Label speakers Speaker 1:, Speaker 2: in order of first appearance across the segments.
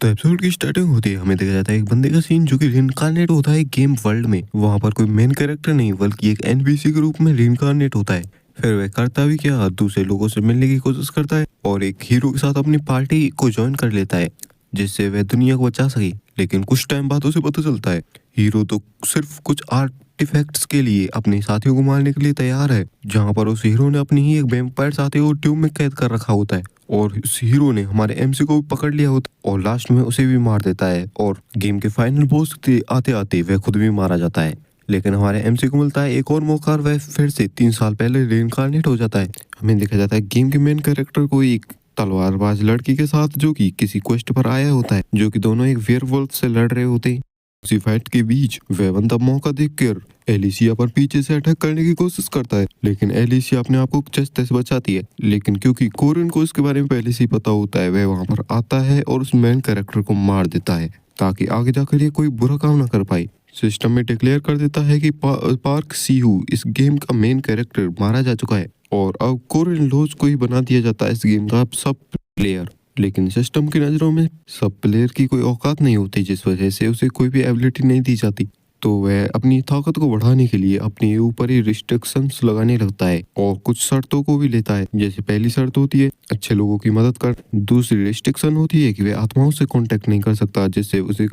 Speaker 1: तो एपिसोड की स्टार्टिंग होती है, हमें देखा जाता है एक बंदे का सीन जो कि रिइंकार्नेट होता है गेम वर्ल्ड में। वहां पर कोई मेन कैरेक्टर नहीं बल्कि एक एनपीसी के रूप में रिइंकार्नेट होता है। फिर वह करता भी क्या, दूसरे लोगों से मिलने की कोशिश करता है और एक हीरो के साथ अपनी पार्टी को ज्वाइन कर लेता है जिससे वह दुनिया को बचा सके। लेकिन कुछ टाइम बाद उसे पता चलता है हीरो तो सिर्फ कुछ आर्टिफैक्ट्स के लिए अपने साथियों को मारने के लिए तैयार है, जहां पर उस हीरो ने अपनी ही एक वैम्पायर साथी को ट्यूब में कैद कर रखा होता है। और उस हीरो ने हमारे एमसी को भी पकड़ लिया होता है और लास्ट में उसे भी मार देता है और गेम के फाइनल बॉस आते आते वह खुद भी मारा जाता है। लेकिन हमारे एमसी को मिलता है एक और मौका और वह फिर से 3 साल पहले रिइंकार्नेट हो जाता है। हमें देखा जाता है गेम के मेन कैरेक्टर को एक तलवारबाज लड़की के साथ जो कि किसी क्वेस्ट पर आया होता है, जो कि दोनों एक वेयरवुल्फ से लड़ रहे होते हैं। उसी फाइट के बीच वह बंदा मौका देखकर एलिसिया पर पीछे से अटैक करने की कोशिश करता है, लेकिन एलिसिया अपने आप को जैसे तैसे बचाती है। लेकिन क्योंकि कोरिन को इसके बारे में पहले से ही पता होता है, वह वहां पर आता है और उस मेन कैरेक्टर को मार देता है ताकि आगे जाकर ये कोई बुरा काम ना कर पाए। सिस्टम में डिक्लेयर कर देता है कि पार्क सीहू इस गेम का मेन कैरेक्टर मारा जा चुका है और अब कोरिन लोज को ही बना दिया जाता है इस गेम का सब प्लेयर। लेकिन सिस्टम की नज़रों में सब प्लेयर की कोई औकात नहीं होती, जिस वजह से उसे कोई भी एबिलिटी नहीं दी जाती। तो वह अपनी ताकत को बढ़ाने के लिए अपने ऊपर ही रिस्ट्रिक्शंस लगाने लगता है और कुछ शर्तों को भी लेता है। जैसे पहली शर्त होती है अच्छे लोगों की मदद कर, दूसरी रिस्ट्रिक्शन होती है कि वह आत्माओं से कांटेक्ट नहीं कर सकता, जिससे उसे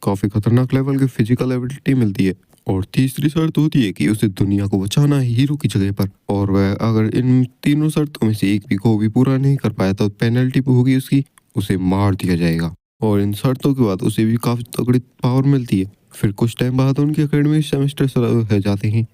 Speaker 1: काफी खतरनाक लेवल की फिजिकल एबिलिटी मिलती है। और तीसरी शर्त होती है कि उसे दुनिया को बचाना है हीरो की जगह पर, और वह अगर इन तीनों शर्तों में से एक भी को भी पूरा नहीं कर पाया तो पेनल्टी होगी उसकी, उसे मार दिया जाएगा। और इन शर्तों के बाद उसे भी काफी तगड़ी पावर मिलती है। फिर कुछ टाइम बाद उनके एकेडमिक सेमेस्टर शुरू हो जाते हैं,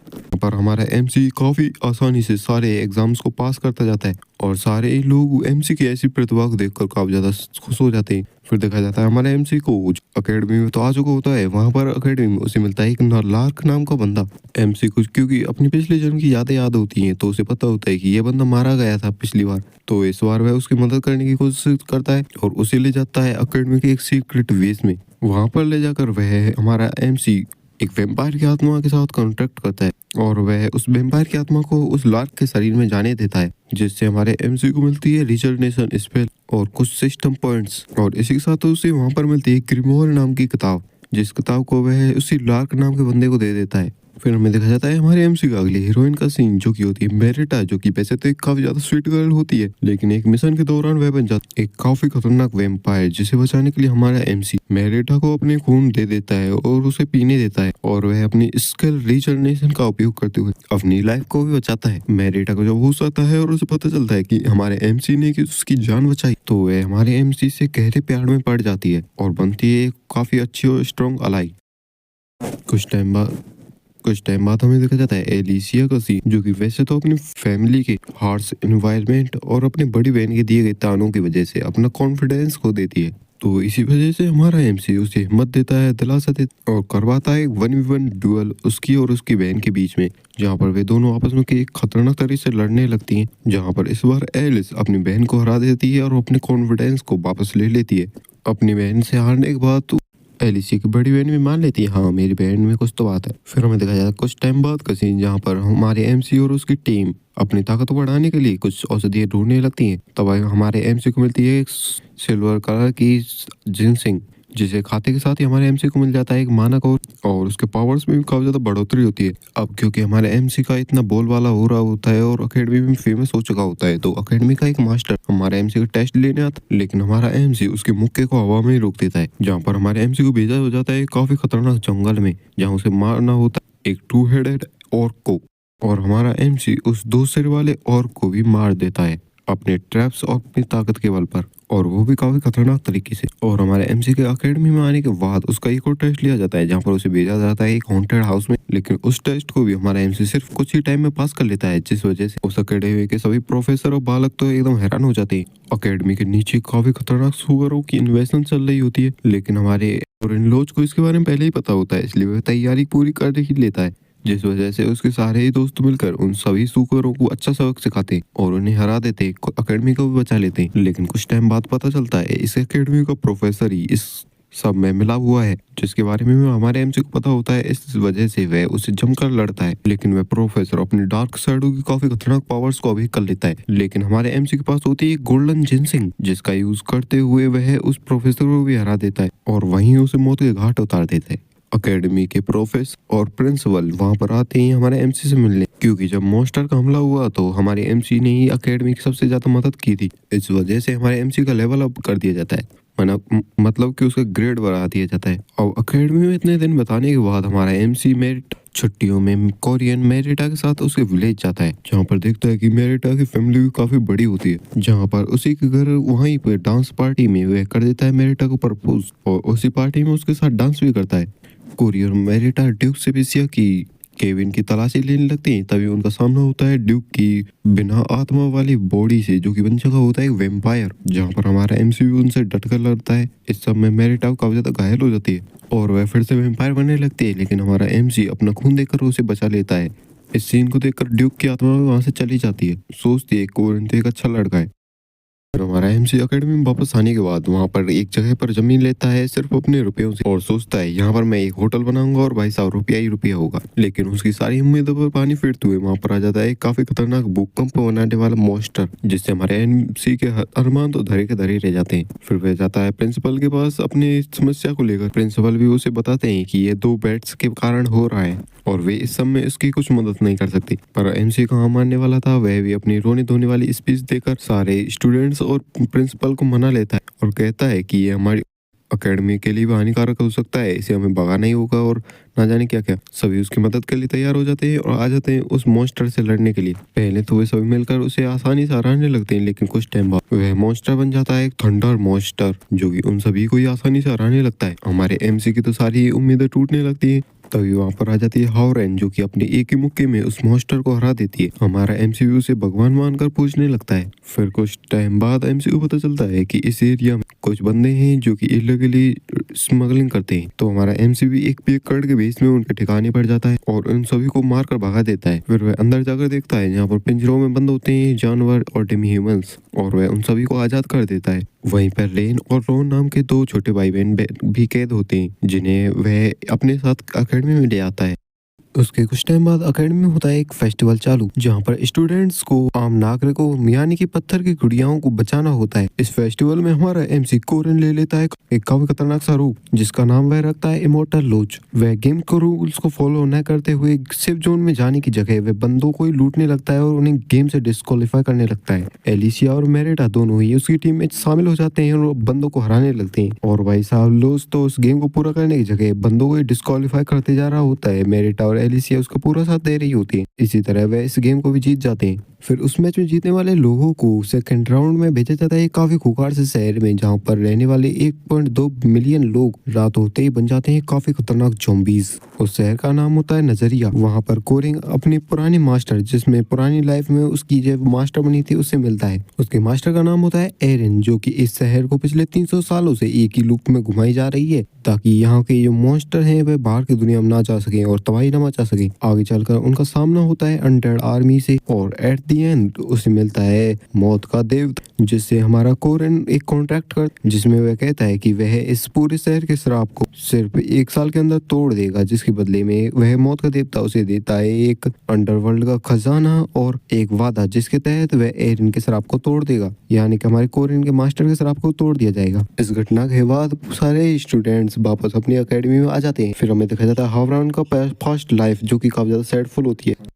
Speaker 1: पर हमारा एमसी काफी आसानी से सारे एग्जाम्स को पास करता जाता है और सारे लोग एमसी की ऐसी प्रतिभा को देखकर काफी ज्यादा खुश हो जाते हैं। फिर देखा जाता है हमारे एमसी को अकेडमी में तो आ चुका होता है, वहां पर अकेडमी में उसे मिलता है एक लार्क नाम का बंदा। एमसी कुछ क्योंकि अपनी पिछले जन्म की यादें याद होती हैं, तो उसे पता होता है कि ये बंदा मारा गया था पिछली बार, तो इस बार वह उसकी मदद करने की कोशिश करता है और उसे ले जाता है अकेडमी के एक सीक्रेट बेस में। वहां पर ले जाकर वह हमारा एमसी एक वेम्पायर की आत्मा के साथ कॉन्टेक्ट करता है और वह उस वेम्पायर की आत्मा को उस लार्क के शरीर में जाने देता है, जिससे हमारे एमसी को मिलती है रिजर्नेशन स्पेल और कुछ सिस्टम पॉइंट्स। और इसी के साथ उसे वहां पर मिलती है ग्रिमोर नाम की किताब, जिस किताब को वह उसी लार्क नाम के बंदे को दे देता है। फिर हमें देखा जाता है हमारे एमसी का अगले हीरोइन का सीन, जो कि होती है मेरिटा, जो कि वैसे तो एक काफी ज्यादा स्वीट गर्ल होती है, लेकिन एक मिशन के दौरान वह बन जाती है एक काफी खतरनाक वैम्पायर, जिसे बचाने के लिए हमारा एमसी मेरिटा को अपने खून दे देता है और उसे पीने देता है और वह अपनी स्किल रीजनरेशन का उपयोग करते हुए अपनी लाइफ को भी बचाता है। मेरिटा को जब होश आता है और उसे पता चलता है कि हमारे एमसी ने उसकी जान बचाई, तो वह हमारे एमसी से गहरे प्यार में पड़ जाती है और बनती है एक काफी अच्छी और स्ट्रॉन्ग अलाई। कुछ टाइम बाद हमें देखा जाता है एलिसिया का सीन, जो कि वैसे तो अपनी फैमिली के हार्श एनवायरनमेंट और अपने बड़ी बहन के दिए गए तानों की वजह से अपना कॉन्फिडेंस खो देती है, तो इसी वजह से हमारा एमसी उसे हिम्मत देता है, दिलासा देता है और करवाता है 1v1 डुअल उसकी और उसकी बहन के बीच में, जहाँ पर वे दोनों आपस में एक खतरनाक तरीके से लड़ने लगती हैं। जहाँ पर इस बार एलिस अपनी बहन को हरा देती है और अपने कॉन्फिडेंस को वापस ले लेती है। अपनी बहन से हारने के बाद तो एलिसी की बड़ी बहन भी मान लेती है, हाँ मेरी बहन में कुछ तो बात है। फिर हमें देखा जाता है कुछ टाइम बाद का सीन, जहाँ पर हमारे एमसी और उसकी टीम अपनी ताकत को बढ़ाने के लिए कुछ औषधियाँ ढूंढने लगती हैं। तब हमारे एमसी को मिलती है एक सिल्वर कलर की जिनसिंग, जिसे खाते के साथ ही हमारे एमसी को मिल जाता है एक मानक और उसके पावर्स में भी काफी ज्यादा बढ़ोतरी होती है। अब क्योंकि हमारे एमसी का इतना बोलबाला हो रहा होता है और अकेडमी में फेमस हो चुका होता है, तो अकेडमी का एक मास्टर हमारे एमसी का टेस्ट लेने आता, लेकिन हमारा एमसी उसके मुक्के को हवा में ही रोक देता है, जहाँ पर हमारे एमसी को भेजा हो जाता है काफी खतरनाक जंगल में, जहाँ उसे मारना होता है एक 2 हेडेड ऑर्क को, और हमारा एमसी उस 2 सिर वाले ऑर्क को भी मार देता है अपने ट्रैप्स और अपनी ताकत के बल पर, और वो भी काफी खतरनाक तरीके से। और हमारे एमसी के अकेडमी में आने के बाद उसका एक और टेस्ट लिया जाता है, जहाँ पर उसे भेजा जाता है एक हॉन्टेड हाउस में, लेकिन उस टेस्ट को भी हमारा एमसी सिर्फ कुछ ही टाइम में पास कर लेता है, जिस वजह से उस अकेडमी के सभी प्रोफेसर और बालक तो एकदम हैरान हो जाते हैं। अकेडमी के नीचे काफी खतरनाक सुअरों की इन्वेजन चल रही होती है, लेकिन हमारे लोज को इसके बारे में पहले ही पता होता है, इसलिए वह तैयारी पूरी कर ही लेता है, जिस वजह से उसके सारे ही दोस्त मिलकर उन सभी सुकरों को अच्छा सबक सिखाते और उन्हें हरा देते, अकेडमी को भी बचा लेते। लेकिन कुछ टाइम बाद पता चलता है इस अकेडमी का प्रोफेसर ही इस सब में मिला हुआ है, जिसके बारे में हमारे एमसी को पता होता है। इस वजह से वह उससे जमकर लड़ता है, लेकिन वह प्रोफेसर अपनी डार्क साइडों की काफी खतरनाक पावर्स को अभी कर लेता है। लेकिन हमारे एमसी के पास होती है गोल्डन जिनसिंग, जिसका यूज करते हुए वह उस प्रोफेसर को भी हरा देता है और वहीं उसे मौत के घाट उतार देता है। अकेडमी के प्रोफेसर और प्रिंसिपल वहां पर आते हैं हमारे एमसी से मिलने, क्योंकि जब मॉन्स्टर का हमला हुआ तो हमारे एमसी ने ही अकेडमी की सबसे ज्यादा मदद की थी। इस वजह से हमारे एमसी का लेवल अप कर दिया जाता है, मतलब कि उसका ग्रेड बढ़ा दिया जाता है। और अकेडमी में इतने दिन बताने के बाद हमारा एमसी मेरिट छुट्टियों में कोरियन मेरिटा के साथ उसके विलेज जाता है, जहाँ पर देखता है कि मेरिटा की फैमिली भी काफी बड़ी होती है, जहाँ पर उसी के घर वहीं पे डांस पार्टी में वह कर देता है मेरिटा को प्रपोज, और उसी पार्टी में उसके साथ डांस भी करता है। कोरियन मेरिटा ड्यूक से बेसिया की केविन की तलाशी लेने लगते हैं, तभी उनका सामना होता है ड्यूक की बिना आत्मा वाली बॉडी से, जो कि बन चुका होता है एक वेम्पायर, जहाँ पर हमारा एमसीयू उनसे डटकर लड़ता है। इस सब में मेरिटा काफी ज्यादा घायल हो जाती है और वह फिर से वेम्पायर बनने लगती है, लेकिन हमारा एमसी अपना खून देकर उसे बचा लेता है। इस सीन को देखकर ड्यूक की आत्मा वहां से चली जाती है, सोचती है कोरिन तो एक अच्छा लड़का है। फिर हमारा एमसी अकेडमी में वापस आने के बाद वहां पर एक जगह पर जमीन लेता है सिर्फ अपने रुपयों से, और सोचता है यहाँ पर मैं एक होटल बनाऊंगा और भाई साहब रुपया ही रुपया होगा। लेकिन उसकी सारी उम्मीदों पर पानी फिरते हुए वहां पर आ जाता है एक काफी खतरनाक भूकंप बनाने वाला मॉन्स्टर, जिससे हमारे एमसी के अरमान तो धरे के धरे रह जाते हैं। फिर वह जाता है प्रिंसिपल के पास अपनी समस्या को लेकर। प्रिंसिपल भी उसे बताते हैं कि ये 2 बैट्स के कारण हो रहा है और वे इस सब में इसकी कुछ मदद नहीं कर सकती। पर एमसी कहाँ मानने वाला था, वह भी अपनी रोने धोने वाली स्पीच देकर सारे स्टूडेंट्स और प्रिंसिपल को मना लेता है और कहता है कि ये हमारी अकेडमी के लिए भी हानिकारक हो सकता है, इसे हमें भगाना ही होगा, और ना जाने क्या क्या। सभी उसकी मदद के लिए तैयार हो जाते हैं और आ जाते हैं उस मॉन्स्टर से लड़ने के लिए। पहले तो वे सभी मिलकर उसे आसानी से हराने लगते हैं, लेकिन कुछ टाइम बाद वह मॉन्स्टर बन जाता है एक थंडर मॉन्स्टर, जो कि उन सभी को ही आसानी से हराने लगता है। हमारे एमसी की तो सारी उम्मीदें टूटने लगती है। तभी वहां पर आ जाती है हावरेन, जो कि अपने एक ही मुक्के में उस मॉन्स्टर को हरा देती है। हमारा एमसीयू उसे भगवान मानकर पूजने लगता है। फिर कुछ टाइम बाद एमसीयू को पता चलता है कि इस एरिया में कुछ बंदे हैं जो कि इलीगली स्मगलिंग करते हैं, तो हमारा एमसीयू एक पिकअर्ड के बेस में उनके ठिकाने पर जाता है और उन सभी को मारकर भगा देता है। फिर वह अंदर जाकर देखता है जहाँ पर पिंजरों में बंद होते हैं जानवर और डेमी ह्यूमंस, और वह उन सभी को आजाद कर देता है। वहीं पर रेन और रोन नाम के 2 छोटे भाई बहन भी कैद होते हैं, जिन्हें वह अपने साथ अकेडमी में ले आता है। उसके कुछ टाइम बाद अकेडमी में होता है एक फेस्टिवल चालू, जहाँ पर स्टूडेंट्स को आम नागरिकों यानी कि पत्थर की गुड़ियाओं को बचाना होता है। इस फेस्टिवल में हमारा एमसी कोरिन ले लेता है एक काफी खतरनाक सा रूप, जिसका नाम वह रखता है इमोर्टल लोच। वह गेम को रूल्स को फॉलो न करते हुए सेफ जोन में जाने की जगह वह बंदों को ही लूटने लगता है और उन्हें गेम से डिस्क्वालीफाई करने लगता है। एलिसिया और मेरिटा दोनों ही उसकी टीम में शामिल हो जाते हैं और बंदों को हराने लगते हैं। और भाई साहब लोच तो उस गेम को पूरा करने की जगह बंदों को डिस्क्वालीफाई करते जा रहा होता है। मेरिटा और एलिसिया उसका पूरा साथ दे रही होती है। इसी तरह वह इस गेम को भी जीत जाते हैं। फिर उस मैच में जीतने वाले लोगों को सेकंड राउंड में भेजा जाता है काफी खुखार से शहर में, जहां पर रहने वाले 1.2 मिलियन लोग रात होते ही बन जाते हैं काफी खतरनाक ज़ॉम्बीज। उस शहर का नाम होता है नजरिया। वहां पर कोरिंग अपनी पुरानी मास्टर, जिसमें पुरानी लाइफ में उसकी जो मास्टर बनी थी, उससे मिलता है। उसके मास्टर का नाम होता है एरिन, जो कि इस शहर को पिछले 300 सालों से एक ही लूप में घुमाई जा रही है, ताकि यहाँ के जो मॉन्स्टर हैं वे बाहर की दुनिया में ना जा सके और तबाही न मचा सके। आगे चलकर उनका सामना होता है अनडेड आर्मी से, और एट द एंड उसे मिलता है मौत का देवता, जिससे हमारा कोरिन एक कॉन्ट्रैक्ट कर, जिसमें वह कहता है कि वह इस पूरे शहर के श्राप को सिर्फ 1 साल के अंदर तोड़ देगा, जिसके बदले में वह मौत का देवता उसे देता है एक अंडरवर्ल्ड का खजाना और एक वादा, जिसके तहत वह एरिन के श्राप को तोड़ देगा, यानी कि हमारे कोरिन के मास्टर के श्राप को तोड़ दिया जाएगा। इस घटना के बाद सारे स्टूडेंट्स वापस अपनी अकेडमी में आ जाते हैं। फिर हमें दिखाया जाता है हावरान का फर्स्ट लाइफ, जो कि काफी ज्यादा सैडफुल होती है,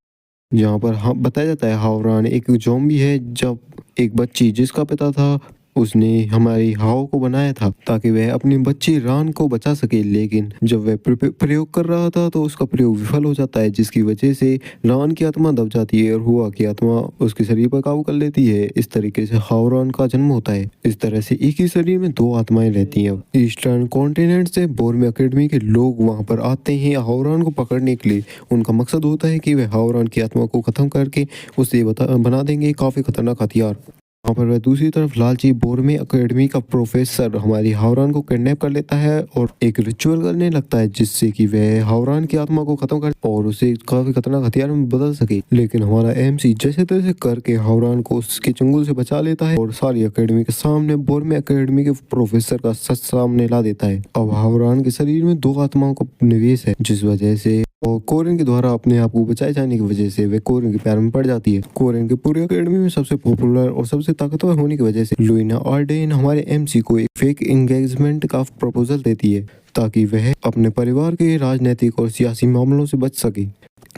Speaker 1: जहाँ पर हम बताया जाता है हावरान एक ज़ॉम्बी है। जब एक बच्ची जिसका पिता था उसने हमारी हाओ को बनाया था ताकि वह अपनी बच्ची रान को बचा सके, लेकिन जब वह प्रयोग कर रहा था तो उसका प्रयोग विफल हो जाता है, जिसकी वजह से रान की आत्मा दब जाती है और हुआ की आत्मा उसके शरीर पर काबू कर लेती है। इस तरीके से हावरान का जन्म होता है। इस तरह से एक ही शरीर में 2 आत्माएं रहती हैं। ईस्टर्न कॉन्टिनेंट से बोर्मे अकेडमी के लोग वहां पर आते हैं हावरान को पकड़ने के लिए। उनका मकसद होता है कि वह हावरान की आत्मा को खत्म करके उसे बना देंगे काफी खतरनाक हथियार। वहाँ पर वह दूसरी तरफ लालची बोरमे एकेडमी का प्रोफेसर हमारी हावरान को किडनैप कर लेता है और एक रिचुअल करने लगता है जिससे कि वह हावरान की आत्मा को खत्म कर और उसे काफी खतरनाक हथियार में बदल सके। लेकिन हमारा एमसी जैसे तैसे करके हावरान को उसके चंगुल से बचा लेता है और सारी एकेडमी के सामने बोरमे एकेडमी के प्रोफेसर का सच सामने ला देता है। अब हावरान के शरीर में 2 आत्माओं का निवेश है जिस वजह से और कोरिन के द्वारा अपने आप को बचाए जाने की वजह से वे कोरिन के प्यार में पड़ जाती है। कोरिन के पूरी एकेडमी में सबसे पॉपुलर और सबसे ताकतवर होने की वजह से लुइना आर्डेन हमारे एमसी को एक फेक एंगेजमेंट का प्रपोजल देती है ताकि वह अपने परिवार के राजनीतिक और सियासी मामलों से बच सके।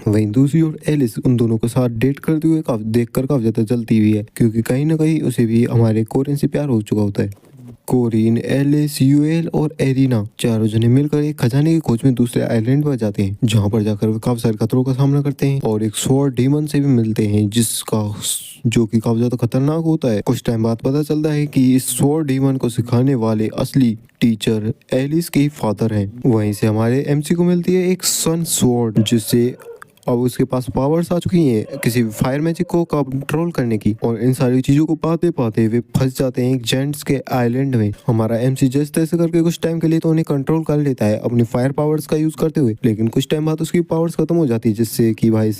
Speaker 1: वहीं दूसरी ओर एलिस उन दोनों के साथ डेट करते हुए देखकर काफी ज्यादा जलती हुई है क्योंकि कहीं ना कहीं उसे भी हमारे कोरिन से प्यार हो चुका होता है। कोरिन, एलिस, यूएल और एरिना चारों जने मिलकर एक खजाने की खोज में दूसरे आइलैंड पर जाते हैं जहां पर जाकर वे काफी सारे खतरों का सामना करते हैं और एक स्वॉर्ड डीमन से भी मिलते हैं जो कि काफी ज्यादा खतरनाक होता है। कुछ टाइम बाद पता चलता है कि इस स्वॉर्ड डीमन को सिखाने वाले असली टीचर एलिस के फादर हैं। वहीं से हमारे एमसी को मिलती है एक सन स्वॉर्ड जिससे अब उसके पास पावर्स आ चुकी हैं किसी फायर मैजिक को कंट्रोल करने की और इन सारी चीजों को पाते पाते वे फंस जाते हैं एक जेंट्स के आइलैंड में। हमारा एमसी जैसे तैसे करके कुछ टाइम के लिए तो उन्हें कंट्रोल कर लेता है अपनी फायर पावर्स का यूज करते हुए, लेकिन कुछ टाइम बाद उसकी पावर्स खत्म हो जाती है जिससे कि भाई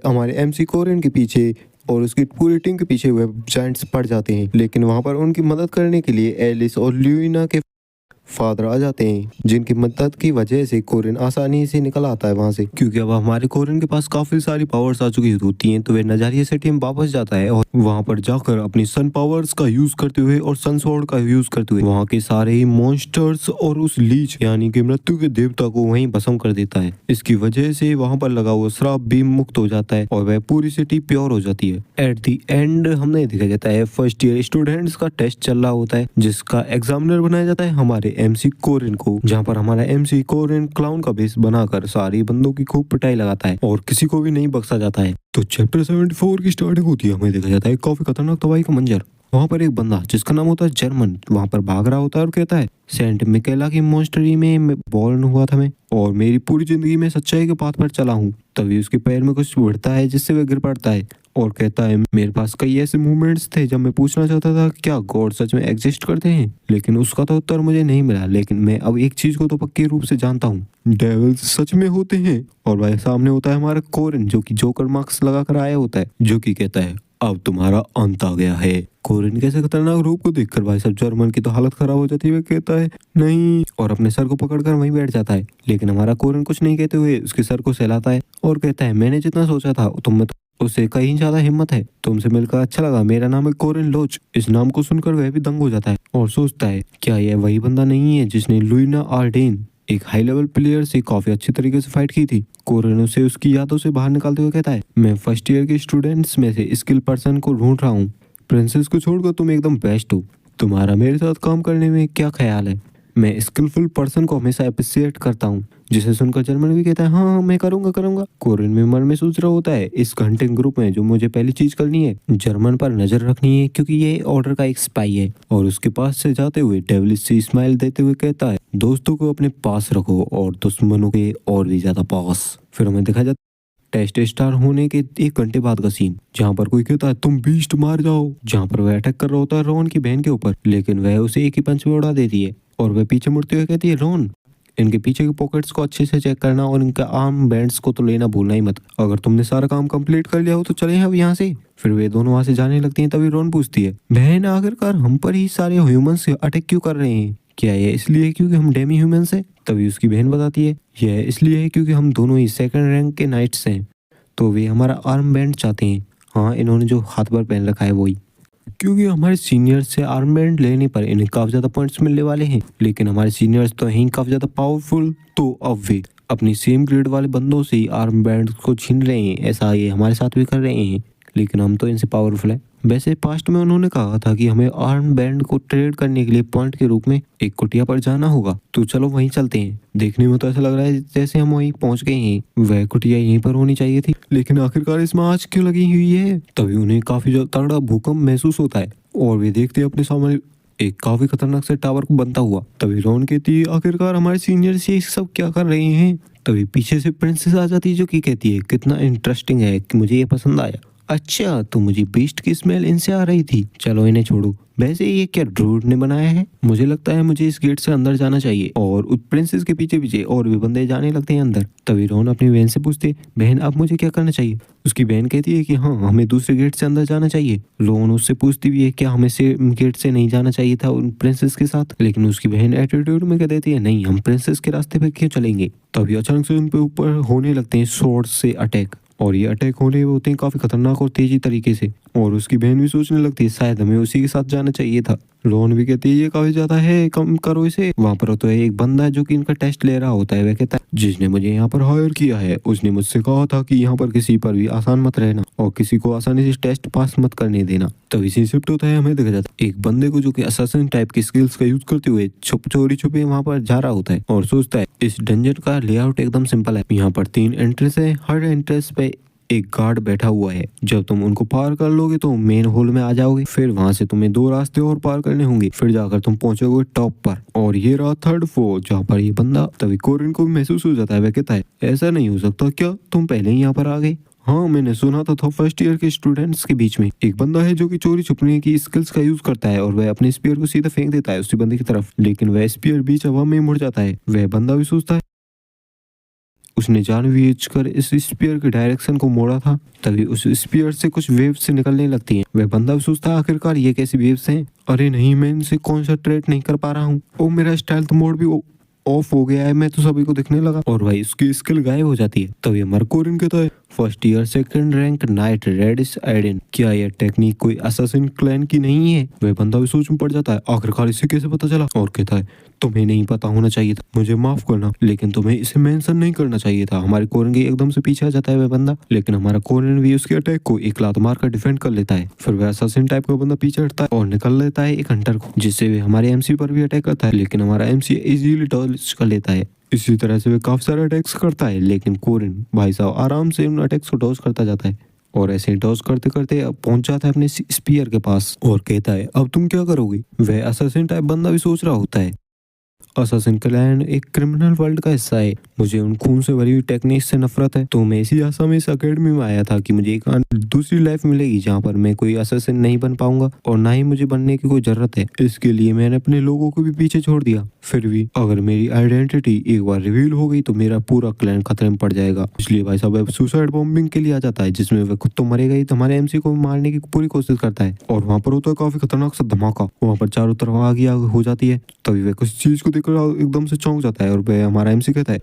Speaker 1: हमारे एमसी कोरिन के पीछे और उसकी पूरी टीम के पीछे वे जेंट्स पड़ जाते हैं। लेकिन वहां पर उनकी मदद करने के लिए एलिस और ल्यूइना के फादर आ जाते हैं जिनकी मदद की वजह से कोरिन आसानी से निकल आता है वहां से क्योंकि अब हमारे कोरिन के पास काफी सारी पावर्स आ चुकी होती हैं। तो वे नजरिए से टीम वापस जाता है और वहां पर जाकर अपनी सन पावर्स का यूज करते हुए और सन स्वॉर्ड का यूज करते हुए वहां के सारे ही मॉन्स्टर्स और उस लीच यानी कि मृत्यु के देवता को वहीं भस्म कर देता है। इसकी वजह से वहां पर लगा हुआ श्राप भी मुक्त हो जाता है और वह पूरी सिटी प्योर हो जाती है। एट दी एंड हमने देखा जाता है फर्स्ट ईयर स्टूडेंट्स का टेस्ट चल रहा होता है जिसका एग्जामिनर बनाया जाता है हमारे एमसी कोरिन को, जहां पर हमारा एमसी कोरिन क्लाउन का बेस बनाकर सारी बंदों की खूब पिटाई लगाता है और किसी को भी नहीं बख्शा जाता है। तो चैप्टर 74 की स्टार्टिंग होती है, हमें देखा जाता है काफी खतरनाक तबाही का मंजर। वहाँ पर एक बंदा जिसका नाम होता है जर्मन वहाँ पर भाग रहा होता है और कहता है सेंट मिकेला की मॉन्स्टरी में बॉर्न हुआ था मैं और मेरी पूरी जिंदगी में सच्चाई के पाथ पर चला हूँ। तभी उसके पैर में कुछ उड़ता है जिससे वह गिर पड़ता है और कहता है मेरे पास कई ऐसे मूवमेंट्स थे जब मैं पूछना चाहता था क्या गॉड सच में एग्जिस्ट करते हैं, लेकिन उसका तो उत्तर मुझे नहीं मिला। लेकिन मैं अब एक चीज को तो पक्के रूप से जानता हूँ, डेविल्स सच में होते हैं। और भाई सामने होता है हमारा कोरिन जो कि जोकर मार्क्स लगाकर आया होता है जो कि कहता है अब तुम्हारा अंत आ गया है। कोरिन के खतरनाक रूप को देखकर भाई साहब जर्मन की तो हालत खराब हो जाती है। वह कहता है नहीं और अपने सर को पकड़कर वहीं बैठ जाता है। लेकिन हमारा कोरिन कुछ नहीं कहते हुए उसके सर को सहलाता है और कहता है मैंने जितना सोचा था तुम में उससे कहीं ज्यादा हिम्मत है, तुमसे मिलकर अच्छा लगा। मेरा नाम है कोरिन लोच। इस नाम को सुनकर वह भी दंग हो जाता है और सोचता है क्या यह वही बंदा नहीं है जिसने लुइना आर्डेन एक हाई लेवल प्लेयर से काफी अच्छी तरीके से फाइट की थी। कोरिन उसे उसकी यादों से बाहर निकालते हुए कहता है मैं फर्स्ट ईयर के स्टूडेंट्स में से स्किल पर्सन को ढूंढ रहा हूँ। प्रिंसेस को छोड़कर तुम एकदम बेस्ट हो। तुम्हारा मेरे साथ काम करने में क्या ख्याल है? मैं स्किलफुल पर्सन को हमेशा अप्रिशिएट करता हूँ। जिसे सुनकर जर्मन भी कहता है हाँ मैं करूंगा। कोरिन में मन में सोच रहा होता है इस हंटिंग ग्रुप में जो मुझे पहली चीज करनी है जर्मन पर नजर रखनी है क्योंकि ये ऑर्डर का एक स्पाई है। और उसके पास से जाते हुए डेविलिश से स्माइल देते हुए कहता है दोस्तों को अपने पास रखो और दुश्मनों के और भी ज्यादा पास। फिर हमें देखा जाता टेस्ट स्टार होने के 1 घंटे बाद का सीन जहाँ पर कोई कहता है तुम बीस्ट मार जाओ, जहाँ पर वह अटैक कर रहा होता है रोन की बहन के ऊपर, लेकिन वह उसे एक ही पंच में उड़ा देती है और वह पीछे मुड़ते हुए कहती है रोन इनके पीछे के पॉकेट्स को अच्छे से चेक करना और इनके आर्म बैंड्स को तो लेना भूलना ही मत। अगर तुमने सारा काम कंप्लीट कर लिया हो तो चले अब यहाँ से। फिर वे दोनों वहां से जाने लगती हैं। तभी रोन पूछती है बहन आखिरकार हम पर ही सारे ह्यूमंस अटैक क्यों कर रहे हैं? क्या ये इसलिए क्योंकि हम डेमी ह्यूमंस हैं? तभी उसकी बहन बताती है यह इसलिए है क्योंकि हम दोनों ही सेकंड रैंक के नाइट्स हैं। तो वे हमारा आर्म बैंड चाहते हैं। हाँ इन्होंने जो हाथ पर पहन रखा है वही, क्योंकि हमारे सीनियर्स से आर्म बैंड लेने पर इन्हें काफी ज्यादा पॉइंट्स मिलने वाले हैं। लेकिन हमारे सीनियर्स तो हैं काफी ज्यादा पावरफुल, तो अब वे अपनी सेम ग्रेड वाले बंदों से ही आर्म बैंड को छीन रहे हैं। ऐसा ये हमारे साथ भी कर रहे हैं, लेकिन हम तो इनसे पावरफुल है। वैसे पास्ट में उन्होंने कहा था कि हमें आर्म बैंड को ट्रेड करने के लिए पॉइंट के रूप में एक कुटिया पर जाना होगा, तो चलो वहीं चलते हैं। देखने में तो ऐसा लग रहा है जैसे हम वहीं पहुंच गए हैं। वह कुटिया यहीं पर होनी चाहिए थी, लेकिन आखिरकार इसमें आज क्यों लगी हुई है? तभी उन्हें काफी तगड़ा भूकंप महसूस होता है और वे देखते हैं अपने सामने एक काफी खतरनाक से टावर को बनता हुआ। तभी रोन कहती है आखिरकार हमारे सीनियर्स ये सब क्या कर रहे हैं? तभी पीछे से प्रिंसेस आ जाती है जो कि कहती है कितना इंटरेस्टिंग है, मुझे ये पसंद आया। अच्छा, तो मुझे बीस्ट की स्मेल इनसे आ रही थी। चलो इन्हें छोड़ो। वैसे ये क्या ड्रूड ने बनाया है? मुझे लगता है मुझे इस गेट से अंदर जाना चाहिए। और उस प्रिंसेस के पीछे पीछे और भी बंदे जाने लगते हैं अंदर। तभी रोन अपनी बहन से पूछते, बहन अब मुझे क्या करना चाहिए? उसकी बहन कहती है कि हाँ, हमें दूसरे गेट से अंदर जाना चाहिए। रोन उससे पूछती भी है क्या हमें से गेट से नहीं जाना चाहिए था उन प्रिंसेस के साथ, लेकिन उसकी बहन एटीट्यूड में कह देती है नहीं, हम प्रिंसेस के रास्ते पे क्यों चलेंगे। तभी अचानक से उन पे ऊपर होने लगते हैं स्वॉर्ड से अटैक। और ये अटैक होने होते हैं काफी खतरनाक और तेजी तरीके से। और उसकी बहन भी सोचने लगती है शायद हमें उसी के साथ जाना चाहिए था। रोन भी कहती है ये काफी ज्यादा है, कम करो इसे। वहां पर तो एक बंदा है जो कि इनका टेस्ट ले रहा होता है। वह कहता है जिसने मुझे यहाँ पर हायर किया है उसने मुझसे कहा था कि यहाँ पर किसी पर भी आसान मत रहना और किसी को आसानी से टेस्ट पास मत करने देना। तभी से शिफ्ट होता है, हमें देखा जाता है एक बंदे को जो कि असैसिन टाइप की स्किल्स का यूज करते हुए चोरी छुपे वहां पर जा रहा होता है और सोचता है इस डंजन का लेआउट एकदम सिंपल है। यहाँ पर 3 एंट्रेंस है, हर एंट्रेंस पे एक गार्ड बैठा हुआ है। जब तुम उनको पार कर लोगे तो मेन हॉल में आ जाओगे। फिर वहां से तुम्हें 2 रास्ते और पार करने होंगे, फिर जाकर तुम पहुंचोगे टॉप पर। और ये रहा 3rd फ्लोर जहाँ पर ये बंदा। तभी कोरिन को भी महसूस हो जाता है। वह कहता है ऐसा नहीं हो सकता, क्या तुम पहले ही यहाँ पर आ गए? हाँ, मैंने सुना था फर्स्ट ईयर के स्टूडेंट्स के बीच में एक बंदा है जो कि चोरी छुपने की स्किल्स का यूज करता है और वह अपने स्पीयर को सीधा फेंक देता है उसी बंदे की तरफ, लेकिन वह स्पीयर बीच हवा में मुड़ जाता है। वह बंदा भी सोचता है उसने जानबूझकर इस स्पीयर के डायरेक्शन को मोड़ा था। तभी उस स्पीयर से कुछ वेव्स से निकलने लगती हैं। वह बंदा भी सोचता है आखिरकार ये कैसी वेव्स हैं? अरे नहीं, मैं इनसे कॉन्सेंट्रेट नहीं कर पा रहा हूँ। ओ मेरा स्टाइल्थ मोड भी ऑफ हो गया है, मैं तो सभी को दिखने लगा। और भाई उसकी स्किल गायब हो जाती है। तभी हमारा कोरिन कहता है first year 2nd rank knight Radis Aiden, क्या यह टेक्निक कोई असैसिन क्लैन की नहीं है? वह बंदा भी सोच में पड़ जाता है आखिरकार इसे कैसे पता चला। और कहता है तुम्हें नहीं पता होना चाहिए था, मुझे माफ करना, लेकिन तुम्हें इसे मेंशन नहीं करना चाहिए था। हमारे कोरिन के एकदम से पीछे आ जाता है वह बंदा, लेकिन हमारा कोरिन भी उसके अटैक को एक लात मार कर डिफेंड कर लेता है। फिर वह असैसिन टाइप का बंदा पीछे हटता है और निकल लेता है एक हंटर को, जिससे वे हमारे एमसी पर भी अटैक करता है, लेकिन हमारा एमसी इजीली डॉज कर लेता है। इसी तरह से वह काफी सारे अटैक्स करता है, लेकिन कोरिन भाई साहब आराम से उन अटैक्स को डॉज करता जाता है। और ऐसे डॉज करते करते अब पहुंच जाता है अपने स्पीयर के पास और कहता है अब तुम क्या करोगे? वह असैसिन टाइप बंदा भी सोच रहा होता है असैसिन क्लैन एक क्रिमिनल वर्ल्ड का हिस्सा है, मुझे उन खून से भरी हुई टेक्निक से नफरत है। तो मैं इसी आशा में इस अकेडमी में आया था कि मुझे एक दूसरी लाइफ मिलेगी जहाँ पर मैं कोई असैसिन नहीं बन पाऊंगा और ना ही मुझे बनने की कोई जरूरत है। इसके लिए मैंने अपने लोगों को भी पीछे छोड़ दिया। फिर भी अगर मेरी आइडेंटिटी एक बार रिवील हो गई तो मेरा पूरा क्लैन खतरे में पड़ जाएगा। इसलिए भाई साहब अब सुसाइड बॉम्बिंग के लिए आ जाता है, जिसमें वह खुद तो मरेगा ही, हमारे एमसी को मारने की पूरी कोशिश करता है। और वहाँ पर होता है काफी खतरनाक सा धमाका, वहाँ पर चारों तरफ आग हो जाती है। तभी वह कुछ चीज को देखकर एकदम से चौंक जाता है और वह हमारा एमसी कहता है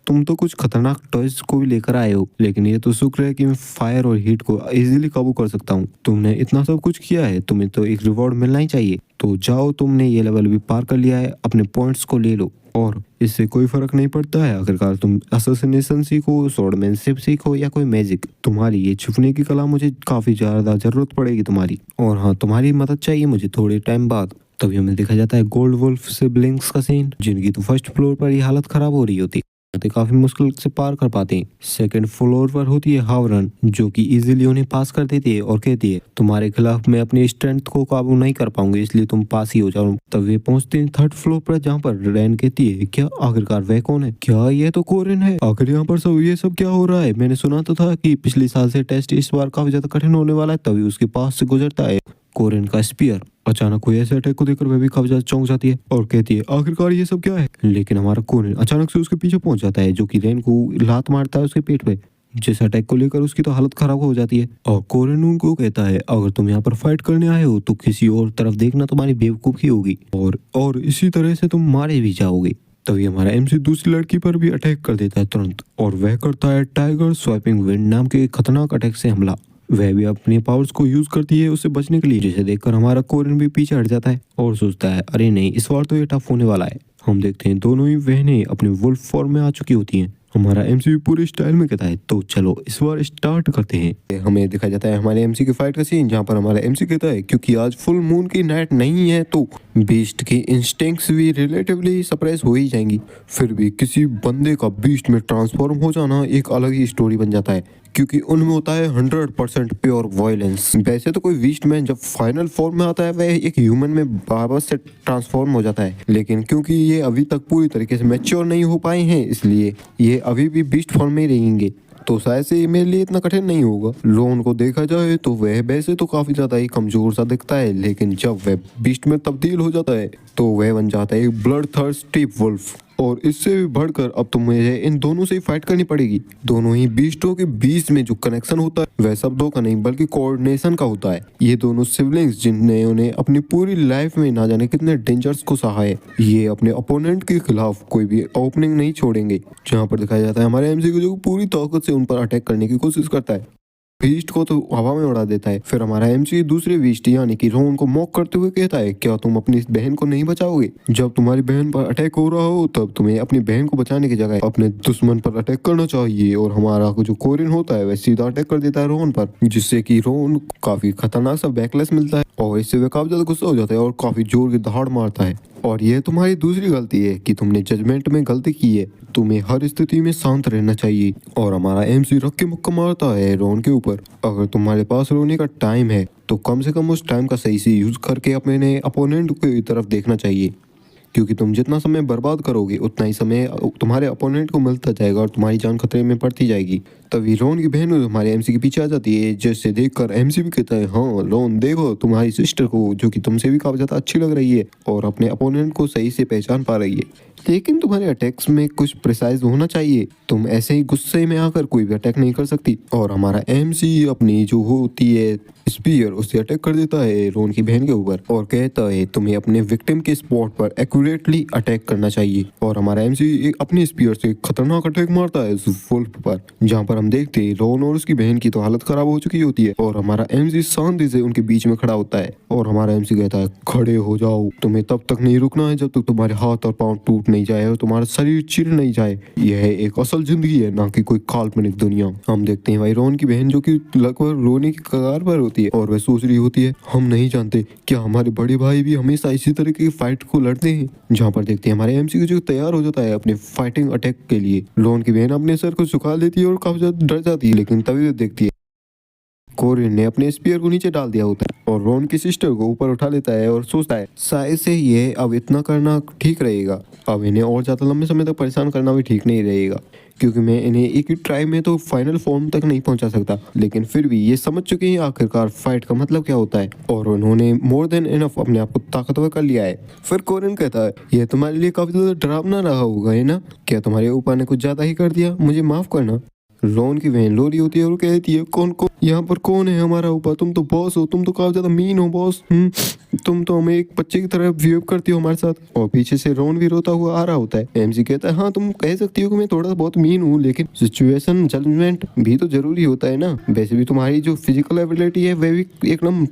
Speaker 1: तुम तो कुछ खतरनाक टॉयज को भी लेकर आए हो, लेकिन ये तो शुक्र है कि मैं फायर और हीट को इजीली काबू कर सकता हूँ। तुमने इतना सब कुछ किया है, तुम्हें तो एक रिवॉर्ड मिलना ही चाहिए। तो जाओ, तुमने ये लेवल भी पार कर लिया है, अपने पॉइंट्स को ले लो। और इससे कोई फर्क नहीं पड़ता है आखिरकार तुम असैसिनेशन सीखो, स्वॉर्डमैनशिप सीखो या कोई मैजिक, तुम्हारी ये छुपने की कला मुझे काफी ज्यादा जरूरत पड़ेगी तुम्हारी। और हाँ, तुम्हारी मदद चाहिए मुझे थोड़े टाइम बाद। तभी हमें देखा जाता है गोल्ड वुल्फ सिबलिंग्स का सीन, जिनकी तो फर्स्ट फ्लोर पर ही हालत खराब हो रही होती है, काफी मुश्किल से पार कर पाते हैं। 2nd फ्लोर पर होती है हावरन, जो कि इजीली उन्हें पास कर देती है और कहती है तुम्हारे खिलाफ मैं अपनी स्ट्रेंथ को काबू नहीं कर पाऊंगी, इसलिए तुम पास ही हो जाओ। तब वे पहुंचते हैं 3rd फ्लोर पर, जहाँ पर रैन कहती है क्या आखिरकार वह कौन है? क्या ये तो कोरिन है? आखिर यहाँ पर सब ये सब क्या हो रहा है? मैंने सुना तो था कि पिछले साल से टेस्ट इस बार काफी ज्यादा कठिन होने वाला है। तभी उसके पास से गुजरता है कोरिन का स्पीयर। अचानक कोई ऐसे अटैक को देखकर वह भी काफी ज्यादा चौंक जाती है और कहती है आखिरकार ये सब क्या है? लेकिन हमारा कोरिन अचानक से उसके पीछे पहुंच जाता है, जो कि रैन को लात मारता है उसके पेट पे, जिस अटैक को लेकर उसकी तो हालत खराब हो जाती है। और कोरिन उनको कहता है अगर तुम यहाँ पर फाइट करने आए हो तो किसी और तरफ देखना, तुम्हारी बेवकूफी होगी और इसी तरह से तुम मारे भी जाओगे। तभी हमारा एमसी दूसरी लड़की पर भी अटैक कर देता है तुरंत, और वह करता है टाइगर स्वाइपिंग विंड नाम के खतरनाक अटैक से हमला। वह भी अपने पावर्स को यूज करती है उससे बचने के लिए, जिसे देखकर हमारा कोरिन भी पीछे हट जाता है और सोचता है अरे नहीं, इस बार तो ये टफ होने वाला है। हम देखते हैं दोनों ही बहनें अपने वुल्फ फॉर्म में आ चुकी होती हैं। हमारा एमसी भी पूरे स्टाइल में कहता है तो चलो इस बार स्टार्ट करते हैं। हमें दिखाया जाता है हमारे एमसी की फाइट का सीन, जहाँ पर हमारा एमसी कहता है क्योंकि आज फुल मून की नाइट नहीं है तो बीस्ट की इंस्टिंक्ट्स भी रिलेटिवली सप्रेस हो ही जाएंगी। फिर भी किसी बंदे का बीस्ट में ट्रांसफॉर्म हो जाना एक अलग ही स्टोरी बन जाता है, क्योंकि उनमें होता है 100% प्योर वायलेंस। वैसे तो कोई बीस्ट मैन जब फाइनल फॉर्म में आता है वह एक ह्यूमन में वापस से ट्रांसफॉर्म हो जाता है, लेकिन क्योंकि ये अभी तक पूरी तरीके से मैच्योर नहीं हो पाए हैं इसलिए ये अभी भी बीस्ट फॉर्म में ही रहेंगे। तो शायद से ये मेरे लिए इतना कठिन नहीं होगा। रोन को देखा जाए तो वह वैसे तो काफी ज्यादा ही कमजोर सा दिखता है, लेकिन जब वह बीस्ट में तब्दील हो जाता है तो वह बन जाता है एक ब्लड थर्स्टी वुल्फ। और इससे भी बढ़कर अब तो मुझे इन दोनों से ही फाइट करनी पड़ेगी। दोनों ही बीस्टों के बीच में जो कनेक्शन होता है वह शब्दों का नहीं बल्कि कोऑर्डिनेशन का होता है। ये दोनों सिबलिंग्स जिन्हें उन्हें अपनी पूरी लाइफ में ना जाने कितने डेंजर्स को सहा है, ये अपने अपोनेंट के खिलाफ कोई भी ओपनिंग नहीं छोड़ेंगे। जहाँ पर दिखाया जाता है हमारे एमसी को जो पूरी ताकत से उन पर अटैक करने की कोशिश करता है, बीस्ट को तो हवा में उड़ा देता है। फिर हमारा एमसी दूसरे बीस्ट यानी कि रोन को मॉक करते हुए कहता है, क्या तुम अपनी इस बहन को नहीं बचाओगे? जब तुम्हारी बहन पर अटैक हो रहा हो तब तुम्हें अपनी बहन को बचाने की जगह अपने दुश्मन पर अटैक करना चाहिए। और हमारा जो कोरिन होता है वह सीधा अटैक कर देता है रोन पर, जिससे कि रोन काफी खतरनाक सा बैकलेस मिलता है और इससे वह काफी ज्यादा गुस्सा हो जाता है और काफी जोर की दहाड़ मारता है। और यह तुम्हारी दूसरी गलती है कि तुमने जजमेंट में गलती की है। तुम्हें हर स्थिति में शांत रहना चाहिए। और हमारा एमसी रख के मुक्का मारता है रोन के ऊपर। अगर तुम्हारे पास रोने का टाइम है तो कम से कम उस टाइम का सही से यूज करके अपने अपोनेंट की तरफ देखना चाहिए, क्योंकि तुम जितना समय बर्बाद करोगे उतना ही समय तुम्हारे अपोनेंट को मिलता जाएगा और तुम्हारी जान खतरे में पड़ती जाएगी। तभी रोन की बहन हमारे एमसी के पीछे आ जाती है, जिससे देखकर एमसी भी कहता है, हाँ रोन देखो तुम्हारी सिस्टर को जो कि तुमसे भी काफी ज्यादा अच्छी लग रही है और अपने अपोनेंट को सही से पहचान पा रही है, लेकिन तुम्हारे अटैक्स में कुछ प्रिसाइज होना चाहिए। तुम ऐसे ही गुस्से में आकर कोई भी अटैक नहीं कर सकती। और हमारा एमसी अपनी जो होती है स्पीयर उससे अटैक कर देता है रोन की बहन के ऊपर और कहता है तुम्हें अपने विक्टिम के स्पॉट पर एक्यूरेटली अटैक करना चाहिए। और हमारा एमसी अपनी स्पीयर से खतरनाक अटैक मारता है उस वुल्फ पर, जहाँ पर हम देखते हैं रोन और उसकी बहन की तो हालत खराब हो चुकी होती है और हमारा एमसी शांति से उनके बीच में खड़ा होता है और हमारा एमसी कहता है, खड़े हो जाओ, तुम्हें तब तक नहीं रुकना है जब तक तुम्हारे हाथ और पांव टूट नहीं जाए और तुम्हारा शरीर चिर नहीं जाए। यह एक असल जिंदगी है, ना कि कोई काल्पनिक दुनिया। हम देखते हैं भाई रोन की बहन जो कि लगभग रोने की कगार पर होती है और वह सोच रही होती है, हम नहीं जानते क्या हमारे बड़े भाई भी हमेशा इसी तरह की फाइट को लड़ते हैं। जहाँ पर देखते हैं हमारे एमसी जो तैयार हो जाता है अपने फाइटिंग अटैक के लिए। रोन की बहन अपने सर को झुका लेती है और काफी ज्यादा डर जाती है, लेकिन तभी वो देखती है कोरिन ने अपने स्पीयर को नीचे डाल दिया होता है और रोन की सिस्टर को ऊपर उठा लेता है और सोचता है शायद से ये अब इतना करना ठीक रहेगा, अब इन्हें और ज्यादा लंबे समय तक परेशान करना भी ठीक नहीं रहेगा, क्योंकि मैं इन्हें एक ही ट्राई में तो फाइनल फॉर्म तक नहीं पहुंचा सकता। लेकिन फिर भी ये समझ चुके हैं आखिरकार फाइट का मतलब क्या होता है और उन्होंने मोर देन इनफ अपने आप को ताकतवर कर लिया है। फिर कोरिन कहता है, यह तुम्हारे लिए काफी ज्यादा डरावना रहा होगा है ना? क्या तुम्हारे ऊपर ने कुछ ज्यादा ही कर दिया? मुझे माफ करना। रोन की बहन लो रही होती है और कहती है, कौन कौन यहाँ पर कौन है हमारा ऊपर? तुम तो बॉस हो, तुम तो काफी ज्यादा मीन हो बॉस। तुम तो हमें एक बच्चे की तरह बिहेव करती हो हमारे साथ। और पीछे से रोन भी रोता हुआ आ रहा होता है। एमसी कहता है, हाँ तुम कह सकती हो कि मैं थोड़ा बहुत मीन हूँ, लेकिन सिचुएशन जजमेंट भी तो जरूरी होता है ना। वैसे भी तुम्हारी जो फिजिकल एबिलिटी है वह भी एकदम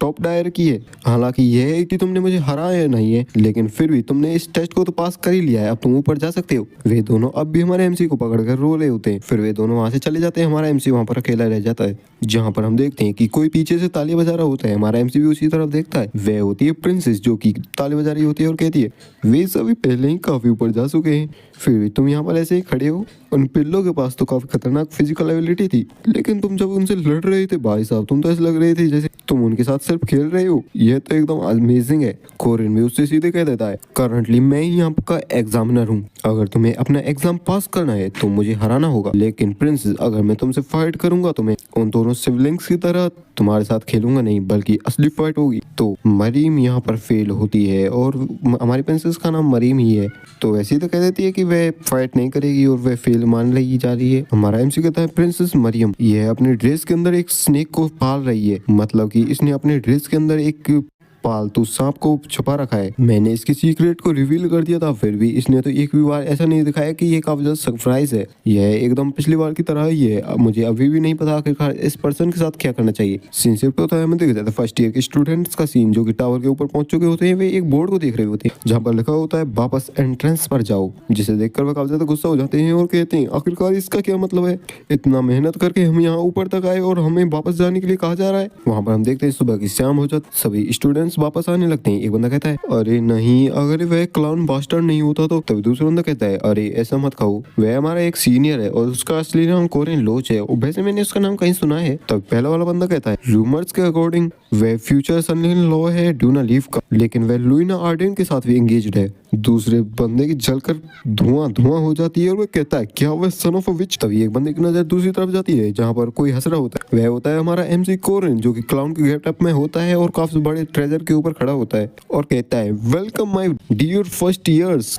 Speaker 1: टॉप टायर की है। हालांकि यह है कि तुमने मुझे हराया नहीं है, लेकिन फिर भी तुमने इस टेस्ट को तो पास कर ही लिया है, अब तुम ऊपर जा सकते हो। वे दोनों अब भी हमारे एमसी को पकड़कर रो रहे होते हैं। फिर वे दोनों वहां से चले जाते हैं। हमारा एमसी वहां पर अकेला रह जाता है, जहां पर हम देखते हैं कि कोई पीछे से ताली बजा रहा होता है। हमारा एमसी भी उसी तरफ देखता है। वह होती है प्रिंसेस जो कि ताली बजा रही होती है और कहती है, वे सभी पहले ही काफी ऊपर जा चुके हैं, फिर भी तुम यहाँ पर ऐसे ही खड़े हो। उन पिल्लों के पास तो काफी खतरनाक फिजिकल एबिलिटी थी, लेकिन तुम जब उनसे लड़ रहे थे भाई साहब, तुम तो ऐसे लग रहे थे जैसे तुम उनके साथ सिर्फ खेल रहे हो। यह तो एकदम अमेजिंग है। कोरिन भी उससे सीधे कह देता है, करंटली मैं ही यहाँ का एग्जामिनर हूँ, अगर तुम्हें अपना एग्जाम पास करना है तो मुझे हराना होगा। लेकिन प्रिंसेस, अगर मैं तुमसे फाइट करूंगा तो मैं उन दोनों सिबलिंग्स की तरह तुम्हारे साथ खेलूंगा नहीं, बल्कि असली फाइट होगी। तो मरीम यहाँ पर फेल होती है और हमारी प्रिंसेस का नाम मरीम ही है, तो ऐसी तो कह देती है कि वह फाइट नहीं करेगी और वह फेल मान रही जा रही है। हमारा एमसी कहता है, प्रिंसेस मरियम यह अपने ड्रेस के अंदर एक स्नेक को पाल रही है, मतलब कि इसने अपने ड्रेस के अंदर एक पालतू सांप को छुपा रखा है। मैंने इसकी सीक्रेट को रिवील कर दिया था, फिर भी इसने तो एक भी बार ऐसा नहीं दिखाया कि ये काफी ज्यादा सरप्राइज है। यह एकदम पिछली बार की तरह ही है। अब मुझे अभी भी नहीं पता आखिरकार इस पर्सन के साथ क्या करना चाहिए। सीन सिर्फ होता है, हमें देखा जाता है फर्स्ट ईयर के स्टूडेंट्स का सीन, जो कि टावर के ऊपर पहुंच चुके होते हैं। वे एक बोर्ड को देख रहे होते हैं जहाँ पर लिखा होता है वापस एंट्रेंस पर जाओ, जिसे देखकर वह काफी ज्यादा गुस्सा हो जाते हैं और कहते हैं, आखिरकार इसका क्या मतलब है? इतना मेहनत करके हम यहाँ ऊपर तक आए और हमें वापस जाने के लिए कहा जा रहा है। वहाँ पर हम देखते हैं सुबह की शाम हो जाती, सभी स्टूडेंट्स वापस आने लगते हैं। एक बंदा कहता है, अरे नहीं, अगर वह क्लाउन बास्टर्ड नहीं होता तो। तभी दूसरा बंदा कहता है, अरे ऐसा मत कहो, वह हमारा एक सीनियर है और उसका असली नाम कोरिन लोच है, और वैसे मैंने उसका नाम कहीं सुना है। तब पहला वाला बंदा कहता है, रूमर्स के अकॉर्डिंग वह फ्यूचर सन इन लॉ है ड्यूना लीव का, लेकिन वह लुइना आर्डेन के साथ भी एंगेज्ड है। दूसरे बंदे की जलकर धुआं धुआं हो जाती है और वह कहता है क्या वह सन ऑफ अ विच। तभी एक बंदे की नजर दूसरी तरफ जाती है जहाँ पर कोई हंस रहा होता है। वह होता है हमारा एमसी कोरेन, जो कि क्लाउन के गेटअप में होता है और काफी बड़े ट्रेजर के ऊपर खड़ा होता है और कहता है welcome my dear first years,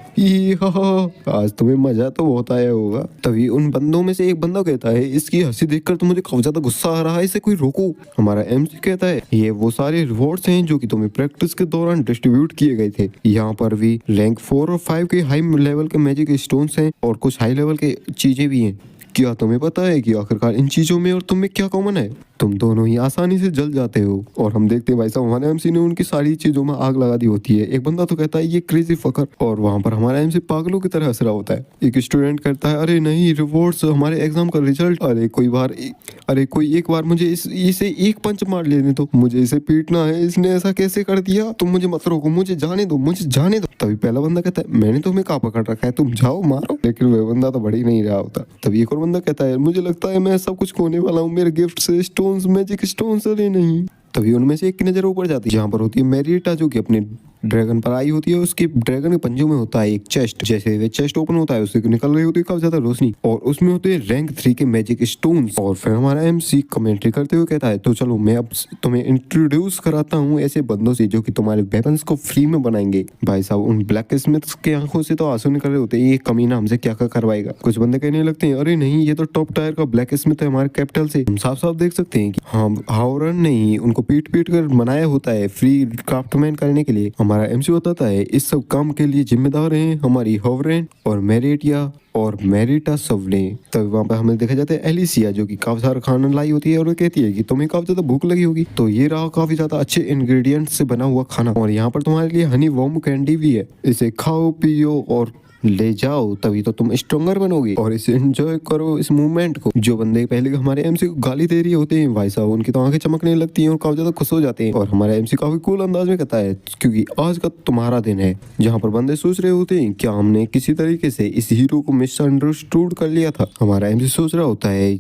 Speaker 1: आज तुम्हें मजा तो बहुत आया होगा। तभी उन बंदों में से एक बंदा कहता है इसकी हंसी देखकर तो मुझे काफी ज्यादा गुस्सा आ रहा है, इसे कोई रोको। हमारा एमसी कहता है ये वो सारे रिवॉर्ड्स हैं जो कि तुम्हें प्रैक्टिस के दौरान डिस्ट्रीब्यूट किए गए थे। यहाँ पर भी रैंक 4 और 5 के हाई लेवल के मैजिक स्टोन्स हैं और कुछ हाई लेवल के चीजें भी हैं। क्या तुम्हें पता है कि आखिरकार इन चीजों में और तुम में क्या कॉमन है? तुम दोनों ही आसानी से जल जाते हो। और हम देखते हैं भाई साहब हमारे एमसी ने उनकी सारी चीजों में आग लगा दी होती है। एक बंदा तो कहता है ये क्रेजी फकर, और वहां पर हमारा एमसी पागलों की तरह हंस रहा होता है। एक स्टूडेंट कहता है अरे नहीं रिवॉर्ड्स हमारे एग्जाम का रिजल्ट, अरे कोई एक बार मुझे इसे एक पंच मार लेने दो, मुझे इसे पीटना है, इसने ऐसा कैसे कर दिया, तुम मुझे मत रोको, मुझे जाने दो, मुझे जाने दो। तभी पहला बंदा कहता है मैंने तुम्हें कहाँ पकड़ रखा है, तुम जाओ मारो। लेकिन वह बंदा तो बढ़ ही नहीं रहा होता। तभी एक और बंदा कहता है मुझे लगता है मैं सब कुछ खोने वाला हूँ, मेरे गिफ्ट से स्टोन्स मैजिक स्टोन्स अरे नहीं। तभी उनमें से एक की नजर ऊपर जाती है जहाँ पर होती है मैरिटा, जो कि अपने ड्रैगन पर आई होती है। उसके ड्रैगन के पंजों में होता है एक चेस्ट। जैसे वे चेस्ट ओपन होता है उससे निकल रही होती है काफी ज्यादा रोशनी, और उसमें होते हैं रैंक 3 के मैजिक स्टोन्स। और फिर हमारा एमसी कमेंट्री करते हुए कहता है तो चलो मैं अब तुम्हें इंट्रोड्यूस कराता हूँ ऐसे बंदों से जो कि तुम्हारे वेपन्स को फ्री में बनाएंगे। भाई साहब उन ब्लैक स्मिथ्स के आंखों से तो आंसू निकल रहे होते हैं, ये कमीना हमसे क्या क्या करवाएगा। कुछ बंदे कहने लगते हैं अरे नहीं ये तो टॉप टायर का ब्लैक स्मिथ है हमारे कैपिटल से। हम साफ साफ देख सकते हैं कि हम हावरन नहीं उनको पीट पीट कर बनाया होता है फ्री क्राफ्टमैन करने के लिए। हमारा एमसी बताता है इस सब काम के लिए जिम्मेदार हैं हमारी हॉवरेन और मैरिटिया और मैरिटा सवले। तब वहाँ पे हमें देखा जाता है एलिसिया, जो कि काफी सारा खाना लाई होती है और वो कहती है कि तुम्हें काफी ज्यादा भूख लगी होगी, तो ये रहा काफी ज्यादा अच्छे इंग्रेडिएंट्स से बना हुआ खाना, और यहाँ पर तुम्हारे लिए हनी वॉर्म कैंडी भी है, इसे खाओ पियो और ले जाओ, तभी तो तुम स्ट्रॉन्गर बनोगे। और इसे एंजॉय करो इस मूवमेंट को। जो बंदे पहले हमारे एमसी को गाली दे रही होते हैं भाई साहब उनकी तो आंखें चमकने लगती हैं और काफी ज्यादा खुश हो जाते हैं। और हमारा एमसी काफी कूल अंदाज में कहता है क्योंकि आज का तुम्हारा दिन है। जहाँ पर बंदे सोच रहे होते हैं क्या हमने किसी तरीके से इस हीरो को मिसअंडरस्टूड कर लिया था। हमारा एमसी सोच रहा होता है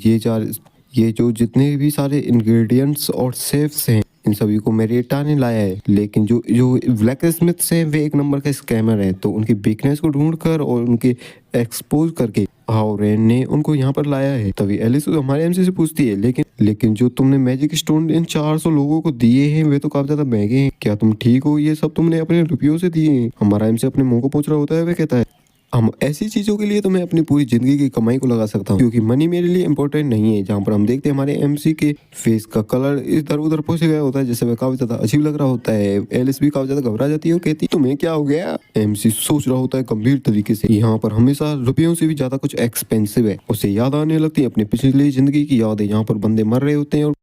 Speaker 1: ये जो जितने भी सारे इंग्रेडिएंट्स और सेफ्स हैं इन सभी को मेरिटा ने लाया है, लेकिन जो ब्लैक स्मिथ्स हैं वे एक नंबर का स्कैमर है। तो उनकी वीकनेस को ढूंढकर और उनके एक्सपोज करके हावरेन ने उनको यहाँ पर लाया है। तभी एलिस हमारे एमसी से पूछती है लेकिन जो तुमने मैजिक स्टोन इन 400 लोगों को दिए हैं वे तो काफी ज्यादा महंगे हैं, क्या तुम ठीक हो, ये सब तुमने अपने रुपयों से दिए हैं। हमारा एमसी अपने मुंह को पूछ रहा होता है, वे कहता है हम ऐसी चीजों के लिए तो मैं अपनी पूरी जिंदगी की कमाई को लगा सकता हूँ क्योंकि मनी मेरे लिए इंपॉर्टेंट नहीं है। जहाँ पर हम देखते हैं हमारे एमसी के फेस का कलर इधर उधर पहुंच गया होता है जिससे वह काफी ज्यादा अजीब लग रहा होता है। एलिस भी काफी ज्यादा घबरा जाती है और कहती है तुम्हें क्या हो गया। एमसी सोच रहा होता है गंभीर तरीके से यहाँ पर हमेशा रुपयों से भी ज्यादा कुछ एक्सपेंसिव है। उसे याद आने लगती है अपनी पिछली जिंदगी की याद है जहाँ पर बंदे मर रहे होते हैं और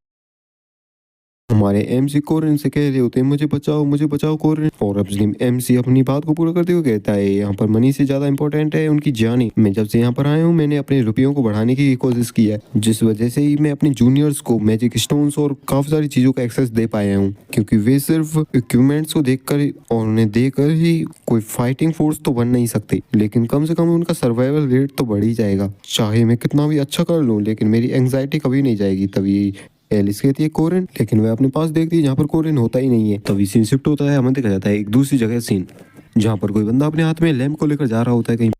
Speaker 1: हमारे एमसी कोरिन से कह रहे होते हैं मुझे बचाओ कोरिन। और अब एमसी अपनी बात को पूरा करते हुए कहता है यहाँ पर मनी से ज्यादा इंपॉर्टेंट है उनकी जान। मैं जब से यहाँ पर आया हूँ मैंने अपने रुपयों को बढ़ाने की कोशिश की है, जिस वजह से ही मैं अपने जूनियर्स को मैजिक स्टोन्स और काफी सारी चीजों का एक्सेस दे पाया हूँ क्योंकि वे सिर्फ इक्विपमेंट्स को देखकर और उन्हें देकर ही कोई फाइटिंग फोर्स तो बन नहीं सकते, लेकिन कम से कम उनका सर्वाइवल रेट तो बढ़ ही जाएगा। चाहे मैं कितना भी अच्छा कर लूँ लेकिन मेरी एंग्जाइटी कभी नहीं जाएगी। तभी एलिस कहती है कोरिन, लेकिन वह अपने पास देखती है जहाँ पर कोरिन होता ही नहीं है। तभी सीन शिफ्ट होता है, हमें देखा जाता है एक दूसरी जगह सीन जहाँ पर कोई बंदा अपने हाथ में लैंप को लेकर जा रहा होता है कहीं।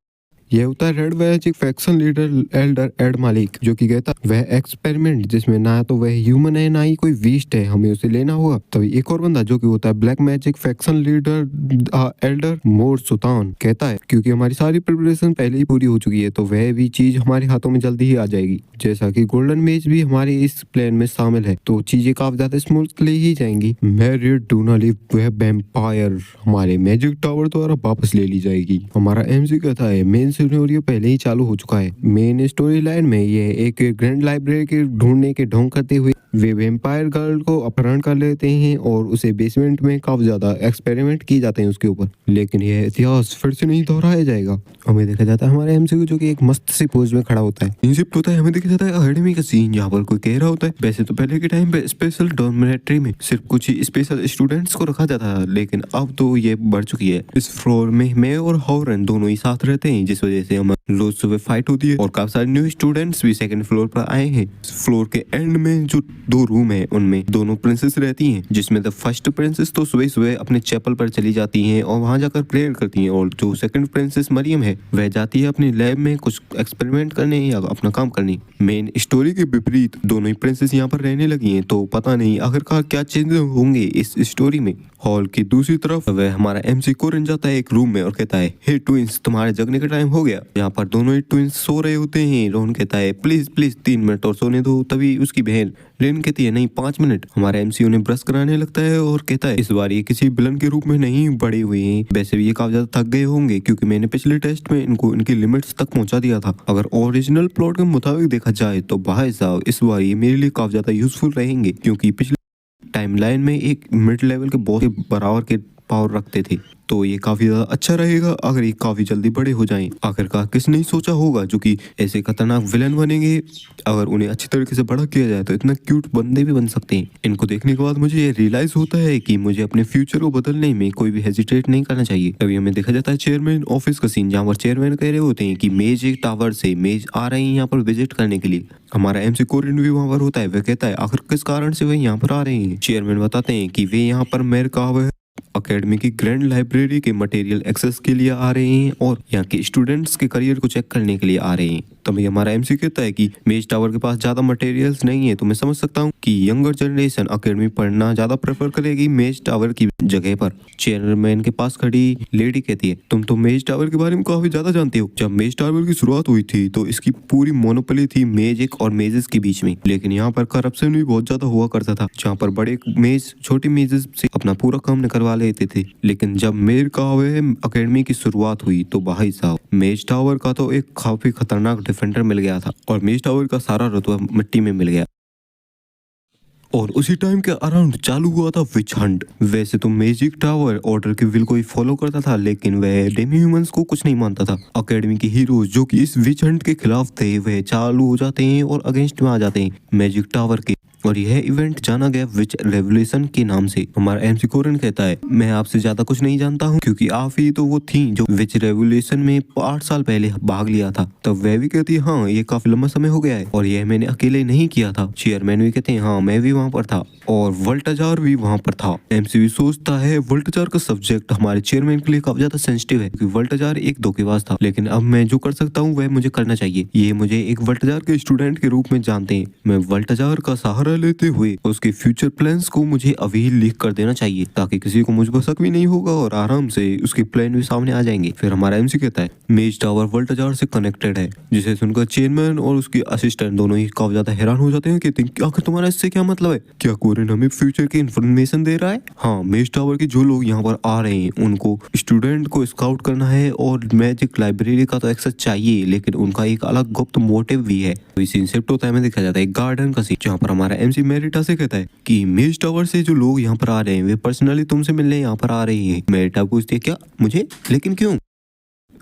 Speaker 1: यह होता है red magic faction leader elder एड मालिक, जो कि कहता है वह एक्सपेरिमेंट जिसमें ना तो वह ह्यूमन है ना ही कोई वीस्ट है, हमें उसे लेना होगा। तभी एक और बंदा जो कि होता है black magic faction leader elder मोर सुल्तान कहता है क्योंकि हमारी सारी प्रिपरेशन पहले ही पूरी हो चुकी है तो वह भी चीज हमारे हाथों में जल्दी ही आ जाएगी। जैसा कि गोल्डन मेज भी हमारे इस प्लान में शामिल है तो चीजें काफी ज्यादा स्मूथली ही जाएंगी। मैरिड डूना लिव वह वैम्पायर हमारे मैजिक टावर द्वारा वापस ले ली जाएगी। हमारा एमसी कहता है मेन सिनेरियो पहले ही चालू हो चुका है। मेन स्टोरी लाइन में यह एक ग्रैंड लाइब्रेरी के ढूंढने के ढोंग करते हुए वे वैम्पायर गर्ल को अपहरण कर लेते हैं और उसे बेसमेंट में काफी ज्यादा एक्सपेरिमेंट किए जाते हैं उसके ऊपर, लेकिन यह इतिहास फिर से नहीं दोहराया जाएगा। हमें देखा जाता है हमारे एमसीयू जो कि एक मस्त सी पोज में खड़ा होता है, इंसिप्ट होता है। हमें देखा जाता है अकेडमी का सीन जहाँ पर कोई कह रहा होता है। वैसे तो पहले के टाइम पे स्पेशल डॉर्मेटरी में सिर्फ कुछ ही स्पेशल स्टूडेंट्स को रखा जाता था, लेकिन अब तो ये बढ़ चुकी है। इस फ्लोर में मैं और हॉरन दोनों ही साथ रहते हैं, जिस वजह से हम रोज सुबह फाइट होती है और काफी सारे न्यू स्टूडेंट्स भी सेकंड फ्लोर पर आए हैं। फ्लोर के एंड में जो 2 रूम है उनमें दोनों प्रिंसेस रहती हैं, जिसमें द फर्स्ट प्रिंसेस तो सुबह सुबह अपने चैपल पर चली जाती हैं और वहां जाकर प्रेयर करती हैं, और जो सेकंड प्रिंसेस मरियम है वह जाती है अपनी लैब में कुछ एक्सपेरिमेंट करने या अपना काम करने। मेन स्टोरी के विपरीत दोनों ही प्रिंसेस यहाँ पर रहने लगी हैं, तो पता नहीं आखिरकार क्या चेंज होंगे इस स्टोरी में। हॉल की दूसरी तरफ वह हमारा एमसी कोरिन जाता है एक रूम में और कहता है, हे ट्विंस, तुम्हारे जगने का टाइम हो गया। यहाँ पर दोनों ही ट्विंस सो रहे होते हैं। रोहन कहता है, प्लीज प्लीज 3 मिनट और सोने दो। तभी उसकी बहन रेन कहती है, नहीं 5 मिनट। हमारा एमसी उन्हें ब्रश कराने लगता है और कहता है, इस बार ये किसी विलन के रूप में नहीं बड़े हुए हैं। वैसे भी ये काफी ज्यादा थक गए होंगे क्योंकि मैंने पिछले टेस्ट में इनको इनकी लिमिट्स तक पहुंचा दिया था। अगर ओरिजिनल प्लॉट के मुताबिक देखा जाए तो भाई साहब इस बार ये मेरे लिए काफी ज्यादा यूजफुल रहेंगे, क्योंकि पिछले टाइमलाइन में एक मिड लेवल के बॉस के बराबर के पावर रखते थे, तो ये काफी ज्यादा अच्छा रहेगा अगर ये काफी जल्दी बड़े हो जाएं। आखिरकार किसने नहीं सोचा होगा जो कि ऐसे खतरनाक विलन बनेंगे। अगर उन्हें अच्छी तरीके से बड़ा किया जाए तो इतना क्यूट बंदे भी बन सकते हैं। इनको देखने के बाद मुझे ये रियलाइज होता है कि मुझे अपने फ्यूचर को बदलने में कोई भी हेजिटेट नहीं करना चाहिए। अभी हमें देखा जाता है चेयरमैन ऑफिस का सीन, जहाँ पर चेयरमैन कह रहे होते हैं कि मेज एक टावर से मेज आ रहे हैं यहाँ पर विजिट करने के लिए। हमारा एमसी कोरिन भी वहाँ पर होता है। वह कहता है, आखिर किस कारण से वे यहाँ पर आ रहे हैं। चेयरमैन बताते हैं कि वे यहाँ पर मेयर कावे अकेडमी की ग्रैंड लाइब्रेरी के मटेरियल एक्सेस के लिए आ रहे हैं और यहाँ के स्टूडेंट्स के करियर को चेक करने के लिए आ रहे हैं। तभी हमारा एमसी कहता है कि मेज टावर के पास ज्यादा मटेरियल्स नहीं है, तो मैं समझ सकता हूँ कि यंगर जनरेशन अकेडमी पढ़ना ज्यादा प्रेफर करेगी मेज टावर की जगह पर। चेयरमैन के पास खड़ी लेडी कहती है, तुम तो मेज टावर के बारे में काफी ज्यादा जानते हो। जब मेज टावर की शुरुआत हुई थी तो इसकी पूरी मोनोपोली थी मेजिक और मेजेस के बीच में, लेकिन यहाँ पर करप्शन भी बहुत ज्यादा हुआ करता था, जहाँ पर बड़े मेज छोटी मेजेस से अपना पूरा काम निकलवा लेते थे। लेकिन जब मेयर कावे अकेडमी की शुरुआत हुई तो भाई साहब मेज टावर का तो एक काफी खतरनाक डिफेंडर मिल गया था और मेज टावर का सारा रुतबा मिट्टी में मिल गया। और उसी टाइम के अराउंड चालू हुआ था विच हंट। वैसे तो मैजिक टावर ऑर्डर के विल को ही फॉलो करता था, लेकिन वह डेमी ह्यूमंस को कुछ नहीं मानता था। अकेडमी के हीरोज जो कि इस विच हंट के खिलाफ थे वह चालू हो जाते हैं और अगेंस्ट में आ जाते हैं मैजिक टावर के, और यह इवेंट जाना गया विच रेवोल्यूशन के नाम से। हमारा एमसी कोरन कहता है, मैं आपसे ज्यादा कुछ नहीं जानता हूँ क्योंकि आप ही तो वो थी जो विच रेवोल्यूशन में 8 साल पहले भाग लिया था। तब वह भी कहती है, हाँ ये काफी लंबा समय हो गया है और यह मैंने अकेले नहीं किया था। चेयरमैन भी कहते हैं, हाँ मैं भी वहाँ पर था और वोल्टाजार भी वहाँ पर था। एमसी भी सोचता है वोल्टाजार का सब्जेक्ट हमारे चेयरमैन के लिए काफी ज्यादा सेंसिटिव है क्योंकि वोल्टाजार एक धोखेबाज था, लेकिन अब मैं जो कर सकता हूँ वह मुझे करना चाहिए। ये मुझे एक वोल्टाजार के स्टूडेंट के रूप में जानते हैं। मैं वोल्टाजार का सहारा लेते हुए उसके फ्यूचर प्लान्स को मुझे अभी लीक कर देना चाहिए ताकि किसी को मुझ पर शक भी नहीं होगा और आराम से उसके प्लान भी सामने आ जाएंगे। फिर हमारा एमसी कहता है, मेज टावर वोल्टाजार से कनेक्टेड है, जिसे सुनकर चेयरमैन और उसके असिस्टेंट दोनों ही काफी ज्यादा हैरान हो जाते हैं कि आखिर तुम्हारा इससे क्या मतलब है? क्या कोरिन हमें फ्यूचर की इन्फॉर्मेशन दे रहा है? हाँ, मेज टावर के जो लोग यहाँ पर आ रहे हैं उनको स्टूडेंट को स्काउट करना है और मैजिक लाइब्रेरी का तो एक्सेस चाहिए, लेकिन उनका एक अलग गुप्त मोटिव भी है। तो इसी शिफ्ट होता है, में देखा जाता है गार्डन का सीन, जहाँ पर हमारा एमसी मेरिटा से कहता है कि मेज टावर से जो लोग यहाँ पर आ रहे हैं वे पर्सनली तुमसे मिलने यहाँ पर आ रही हैं। मेरिटा पूछती है, क्या मुझे? लेकिन क्यों?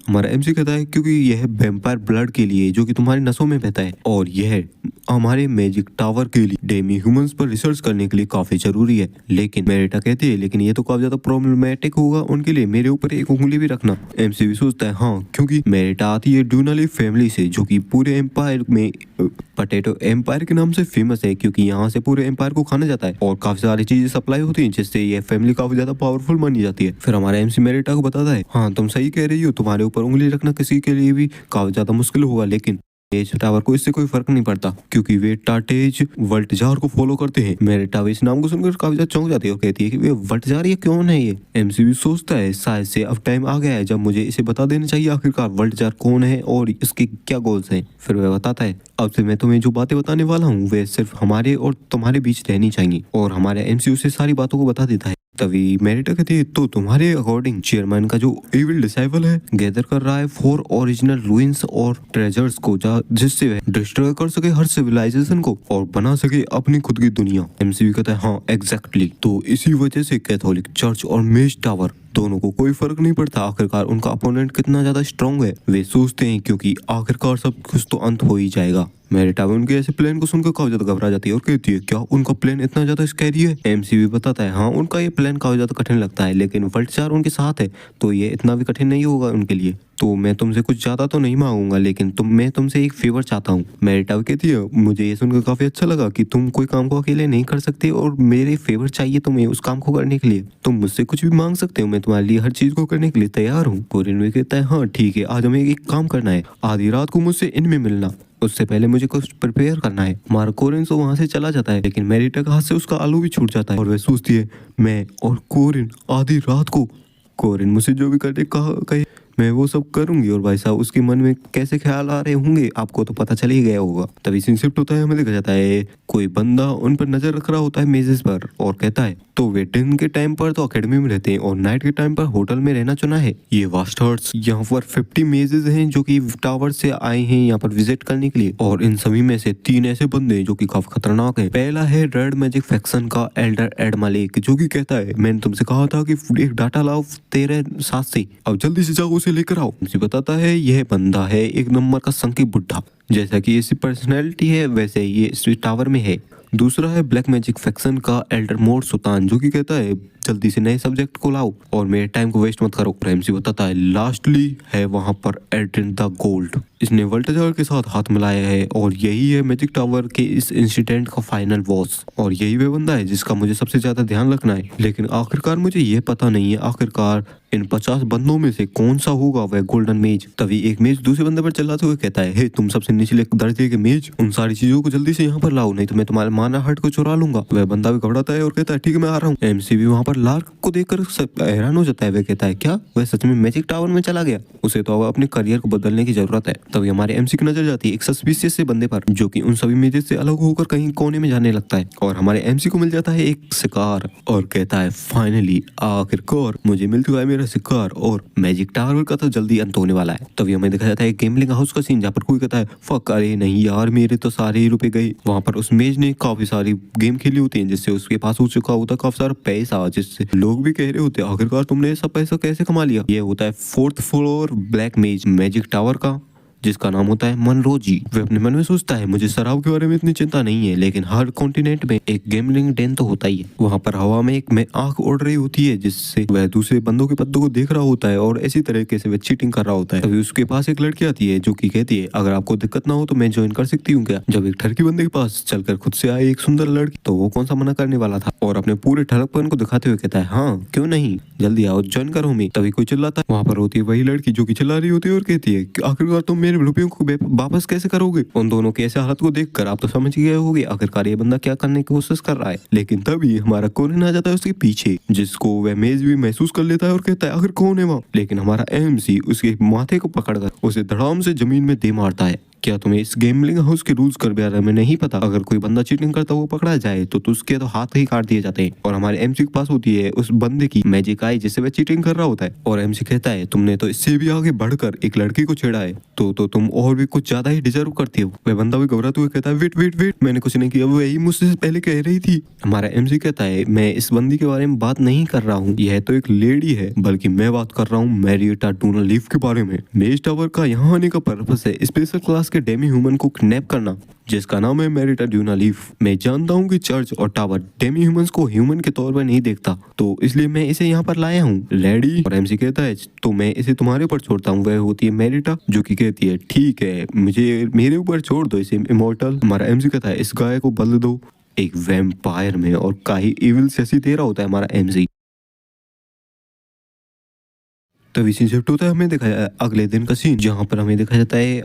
Speaker 1: हमारा एमसी कहता है, क्योंकि यह वैम्पायर ब्लड के लिए जो कि तुम्हारी नसों में बहता है और यह हमारे मैजिक टावर के लिए डेमी ह्यूमंस पर रिसर्च करने के लिए काफी जरूरी है। लेकिन मेरिटा कहती है, लेकिन ये तो काफी ज्यादा प्रॉब्लमेटिक होगा उनके लिए, मेरे ऊपर एक उंगली भी रखना। एमसी भी सोचता है, हाँ, क्योंकि मेरिटा आती है डूनाली फैमिली से जो कि पूरे एम्पायर में पोटैटो एम्पायर के नाम से फेमस है, क्योंकि यहाँ से पूरे एम्पायर को खाना जाता है और काफी सारी चीजें सप्लाई होती हैं जिससे यह फैमिली काफी ज्यादा पावरफुल मानी जाती है। फिर हमारा एमसी मेरिटा को बताता है, हाँ तुम सही कह रही हो, तुम्हारे ऊपर उंगली रखना किसी के लिए भी काफी ज्यादा मुश्किल होगा, लेकिन मेज टावर को इससे कोई फर्क नहीं पड़ता क्योंकि वे टाटेज वोल्टाजार को फॉलो करते हैं। मेरिटा इस नाम को सुनकर काफी ज्यादा चौंक जाती है और कहती है कि वे वोल्टाजार ये कौन है? ये एमसीबी सोचता है, शायद से अब टाइम आ गया है जब मुझे इसे बता देना चाहिए आखिरकार वोल्टाजार कौन है और इसके क्या गोल्स हैं। फिर वह बताता है, अब से मैं तुम्हें जो बातें बताने वाला हूँ वे सिर्फ हमारे और तुम्हारे बीच रहनी चाहिए, और हमारे एमसी उसे सारी बातों को बता देता है। तभी मेरिटा कहती है, तो तुम्हारे अकॉर्डिंग चेयरमैन का जो एविल डिसाइपल है गैदर कर रहा है 4 ओरिजिनल रूइंस और ट्रेजर्स को जिससे वह डिस्ट्रॉय कर सके हर सिविलाइजेशन को और बना सके अपनी खुद की दुनिया। एमसीबी कहता है, हाँ एग्जैक्टली, तो इसी वजह से कैथोलिक चर्च और मेज टावर दोनों को कोई फर्क नहीं पड़ता आखिरकार उनका अपोनेंट कितना ज्यादा स्ट्रांग है। वे सोचते हैं क्योंकि आखिरकार सब कुछ तो अंत हो ही जाएगा। मेरिटा भी उनके ऐसे प्लान को सुनकर काफी ज्यादा घबरा जाती है और कहती है क्या उनका प्लान इतना ज्यादा स्कैरी है। एमसी भी बताता है हाँ उनका ये प्लान काफी ज्यादा कठिन लगता है लेकिन वर्ल्ड 4 उनके साथ है तो ये इतना भी कठिन नहीं होगा उनके लिए। तो मैं तुमसे कुछ ज्यादा तो नहीं मांगूंगा लेकिन मैं तुमसे एक फेवर चाहता हूँ। मेरिटा भी कहती है मुझे ये सुनकर काफी अच्छा लगा कि तुम कोई काम को अकेले नहीं कर सकते और मेरे फेवर चाहिए तुम्हें उस काम को करने के लिए। तुम मुझसे कुछ भी मांग सकते हो, मैं तुम्हारे लिए हर चीज को करने के लिए तैयार हूँ। कोरिन भी कहता है हाँ ठीक है, आज हमें एक काम करना है, आधी रात को मुझसे इनमें मिलना, उससे पहले मुझे कुछ प्रिपेयर करना है। मार्को कोरिन तो वहां से चला जाता है लेकिन मेरिटा के हाथ से उसका आलू भी छूट जाता है और वह सोचती है मैं और कोरिन आधी रात को, कोरिन मुझसे जो भी करने कहे मैं वो सब करूंगी। और भाई साहब उसके मन में कैसे ख्याल आ रहे होंगे आपको तो पता चल ही गया होगा। तभी सीन शिफ्ट होता है, हमें देखा जाता है कोई बंदा उन पर नजर रख रहा होता है मेजेस पर और कहता है तो वे दिन के टाइम पर तो अकेडमी में रहते हैं और नाइट के टाइम पर होटल में रहना चुना है। ये वास्टर्ड्स यहाँ पर 50 मेजेस हैं जो कि टावर से आए हैं यहाँ पर विजिट करने के लिए और इन सभी में से 3 ऐसे बंदे हैं जो कि काफी खतरनाक है। पहला है रेड मैजिक फैक्शन का एल्डर एड मलिक जो कि कहता है मैंने तुमसे कहा था कि एक डाटा लाओ तेरे साथ से, अब जल्दी से जाओ उसे लेकर आओ। मुझे बताता है यह बंदा है एक नंबर का संकी बुड्ढा, जैसा कि इसकी पर्सनैलिटी है वैसे ये इस टावर में है। दूसरा है ब्लैक मैजिक फैक्शन का एल्डर मोड सुल्तान जो कि कहता है जल्दी से नए सब्जेक्ट को लाओ और मेरे टाइम को वेस्ट मत करो। एमसी बताता है लास्टली है वहां पर एड्रिन द गोल्ड, इसने वर्ल्ड टावर के साथ हाथ मिलाया है और यही है मैजिक टावर के इस इंसिडेंट का फाइनल बॉस और यही वह बंदा है जिसका मुझे सबसे ज्यादा ध्यान रखना है। लेकिन आखिरकार मुझे ये पता नहीं है आखिरकार इन 50 बंदों में से कौन सा होगा वह गोल्डन मेज। तभी एक मेज दूसरे बंदे पर चिल्लाते हुए कहता है हे तुम सबसे निचले दर्जे के मेज, उन सारी चीजों को जल्दी से यहाँ पर लाओ नहीं तो मैं तुम्हारे माना हट को चुरा लूंगा। वह बंदा भी घबराता है और कहता है ठीक है मैं आ रहा हूँ। एमसी भी वहाँ पर लार्क को देखकर हैरान हो जाता है, वह कहता है क्या वह सच में मैजिक टावर में चला गया, उसे तो अब अपने करियर को बदलने की जरूरत है। तभी हमारे एमसी की नजर जाती है एक सस्पिशियस से बंदे पर जो कि उन सभी मेजेस से अलग होकर कहीं कोने में जाने लगता है और हमारे एमसी को मिल जाता है एक शिकार और कहता है फाइनली आखिरकार मुझे मिल चुका है मेरा शिकार और मैजिक टावर का तो जल्दी अंत होने वाला है। तभी हमें दिखाया जाता है गेमलिंग हाउस का सीन जहाँ पर कोई कहता है फक अरे नहीं यार मेरे तो सारे ही रुपए गए। वहां पर उस मेज ने काफी सारी गेम खेली होती है जिससे उसके पास हो चुका होता है काफी सारा पैसा, जिससे लोग भी कह रहे होते हैं आखिरकार तुमने सब पैसा कैसे कमा लिया। ये होता है 4th फ्लोर ब्लैक मेज मैजिक टावर का जिसका नाम होता है मनरोजी। वह अपने मन में सोचता है मुझे शराब के बारे में इतनी चिंता नहीं है लेकिन हर कॉन्टिनेंट में एक गेमलिंग डेन तो होता ही है। वहां पर हवा में एक आंख उड़ रही होती है जिससे वह दूसरे बंदों के पत्तों को देख रहा होता है और इसी तरीके से वह चीटिंग कर रहा होता है। तभी उसके पास एक लड़की आती है जो कि कहती है अगर आपको दिक्कत ना हो तो मैं ज्वाइन कर सकती हूँ क्या। जब एक ठरकी बंदे के पास चलकर खुद से आई एक सुंदर लड़की तो वो कौन सा मना करने वाला था और अपने पूरे ठरकपन को दिखाते हुए कहता है हाँ क्यों नहीं जल्दी आओ ज्वाइन करो मैं। तभी कोई चिल्लाता है, वहां पर होती है वही लड़की जो कि चिल्ला रही होती है और कहती है आखिरकार तुम मेरे रुपयों को वापस कैसे करोगे। उन दोनों की ऐसे हालत को देखकर आप तो समझ गए होंगे आखिरकार ये बंदा क्या करने की कोशिश कर रहा है। लेकिन तभी हमारा कोरिन आ जाता है उसके पीछे जिसको वह मेज भी महसूस कर लेता है और कहता है आखिर कौन है वहाँ। लेकिन हमारा एमसी उसके माथे को पकड़कर उसे धड़ाम से जमीन में दे मारता है। क्या तुम्हें इस गेमलिंग हाउस के रूल्स के बारे में नहीं पता, अगर कोई बंदा चीटिंग करता वो पकड़ा जाए तो उसके तो हाथ ही काट दिए जाते हैं। और हमारे एमसी के पास होती है उस बंदे की मैजिक आई जिससे वह चीटिंग कर रहा होता है और एमसी कहता है तुमने तो इससे भी आगे बढ़कर एक लड़की को छेड़ा है तो तुम और भी कुछ ज्यादा ही डिजर्व करती हो। वह बंदा भी घबराते हुए कहता है वेट वेट वेट मैंने कुछ नहीं किया, वही मुझसे पहले कह रही थी। हमारा एमसी कहता है मैं इस बंदी के बारे में बात नहीं कर रहा हूँ, यह तो एक लेडी है, बल्कि मैं बात कर रहा हूँ मैरिटा डूनालीफ के बारे में। मेज टावर का यहाँ आने का पर्पस है स्पेशल क्लास के डेमी ह्यूमन को किडनैप करना जिसका नाम है मैरिटा डूनालीफ। मैं जानता हूँ कि चर्च और टावर डेमी ह्यूमंस को ह्यूमन के तौर पर नहीं देखता तो इसलिए मैं इसे यहाँ पर लाया हूँ। लेडी और एमसी कहता है तो मैं इसे तुम्हारे ऊपर छोड़ता हूँ। वह होती है मैरिटा जो कि कहती है ठीक है मुझे मेरे ऊपर छोड़ दो इसे इमॉर्टल। हमारा एमसी कहता है इस गाय को बदल दो एक वैम्पायर में और काई इविल जैसी दे रहा होता है हमारा एमसी। तभी सीन शिफ्ट होता है, हमें दिखाया अगले दिन का सीन जहाँ पर हमें दिखाया जाता है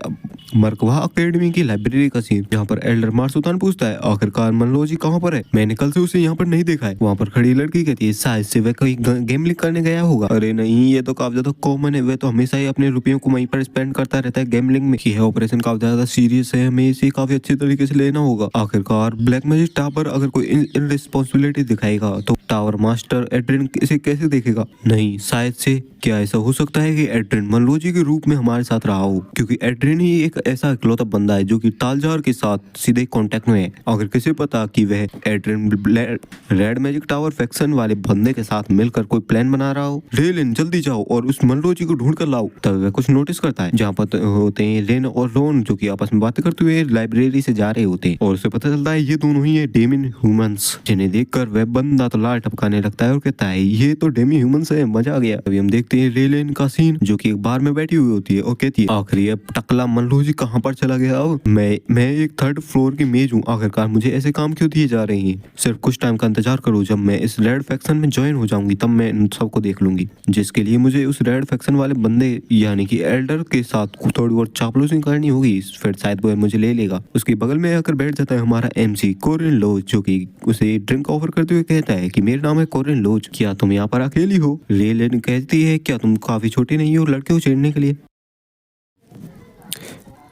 Speaker 1: मरकवा अकेडमी की लाइब्रेरी का सीन जहाँ पर एल्डर मार्सुतान पूछता है आखिरकार मनलोजी कहाँ पर है, मैंने कल से उसे यहाँ पर नहीं देखा है। वहाँ पर खड़ी लड़की कहती है शायद से वह कोई गेम लिक करने गया होगा। अरे नहीं ये तो काफी ज्यादा कॉमन है, वह तो हमेशा ही अपने रुपयों को वहीं पर स्पेंड करता रहता है गेमलिंग में। यह ऑपरेशन काफी ज्यादा सीरियस है, हमें इसे काफी अच्छे तरीके से लेना होगा। आखिरकार ब्लैक मैजिक टावर अगर कोई इनरिस्पॉन्सिबिलिटी दिखाएगा तो टावर मास्टर एड्रिन इसे कैसे देखेगा। नहीं शायद से क्या ऐसा हो सकता है कि एड्रिन मनलोजी के रूप में हमारे साथ रहा हो क्योंकि एड्रिन ही एक एक ऐसा इकलौता बंदा है जो कि तालजार के साथ सीधे कांटेक्ट में है। अगर किसी पता कि वह Adrian red magic tower faction वाले बंदे के साथ मिलकर कोई प्लान बना रहा हो, रेलिन जल्दी जाओ और उस मनरोजी को ढूंढ कर लाओ। तब वह कुछ नोटिस करता है जहाँ पर होते हैं रेन और रोन जो कि आपस में बातें करते हुए लाइब्रेरी से जा रहे होते हैं और उसे पता चलता है ये दोनों ही है डेमिन ह्यूमंस, जिन्हें देखकर वह बंदा तो लाल टपकाने लगता है और कहता है ये तो डेमी ह्यूमंस है, मजा आ गया। अभी हम देखते हैं रेलिन का सीन जो कि एक बार में बैठी हुई होती है और कहती है आखिरी अब टकला मनरोजी कहाँ पर चला गया। अब मैं एक 3rd फ्लोर की मेज हूँ, आखिरकार मुझे ऐसे काम क्यों दिए जा रहे हैं। सिर्फ कुछ टाइम का इंतजार करो, जब मैं इस रेड फैक्शन में ज्वाइन हो जाऊंगी तब मैं इन सबको देख लूंगी। जिसके लिए मुझे उस रेड फैक्शन वाले बंदे यानी कि एल्डर के साथ थोड़ी बहुत चापलूसी करनी होगी, फिर शायद वो मुझे ले लेगा। उसके बगल में आकर बैठ जाता है हमारा MC कोरिन लोज जो कि उसे ड्रिंक ऑफर करते हुए कहता है कि मेरा नाम है कोरिन लोज, क्या तुम यहाँ पर अकेली हो। रेलिन कहती है क्या तुम काफी छोटी नहीं हो लड़के को छेड़ने के लिए।